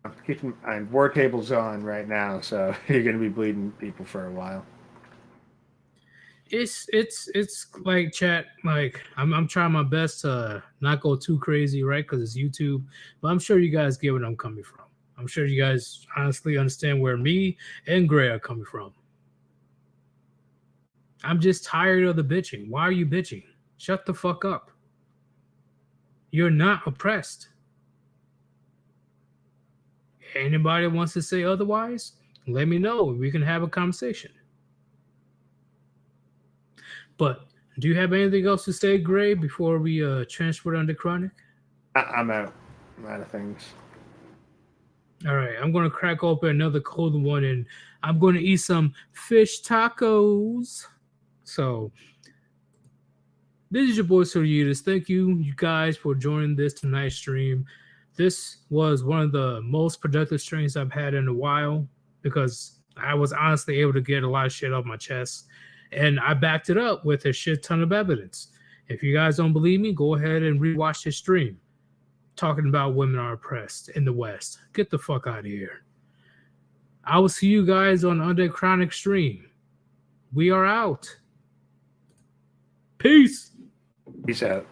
I'm keeping war tables on right now, so you're gonna be bleeding people for a while. It's like, chat, like I'm trying my best to not go too crazy, right? Because it's YouTube, but I'm sure you guys get what I'm coming from. I'm sure you guys honestly understand where me and Gray are coming from. I'm just tired of the bitching. Why are you bitching? Shut the fuck up. You're not oppressed. Anybody wants to say otherwise, let me know. We can have a conversation. But do you have anything else to say, Gray, before we transfer on to Chronic? I'm out. I'm out of things. All right, I'm going to crack open another cold one, and I'm going to eat some fish tacos. So, this is your boy, Soritas. Thank you guys for joining this tonight's stream. This was one of the most productive streams I've had in a while because I was honestly able to get a lot of shit off my chest. And I backed it up with a shit ton of evidence. If you guys don't believe me, go ahead and rewatch this stream. Talking about women are oppressed in the West. Get the fuck out of here. I will see you guys on Undead Chronic stream. We are out. Peace. Peace out.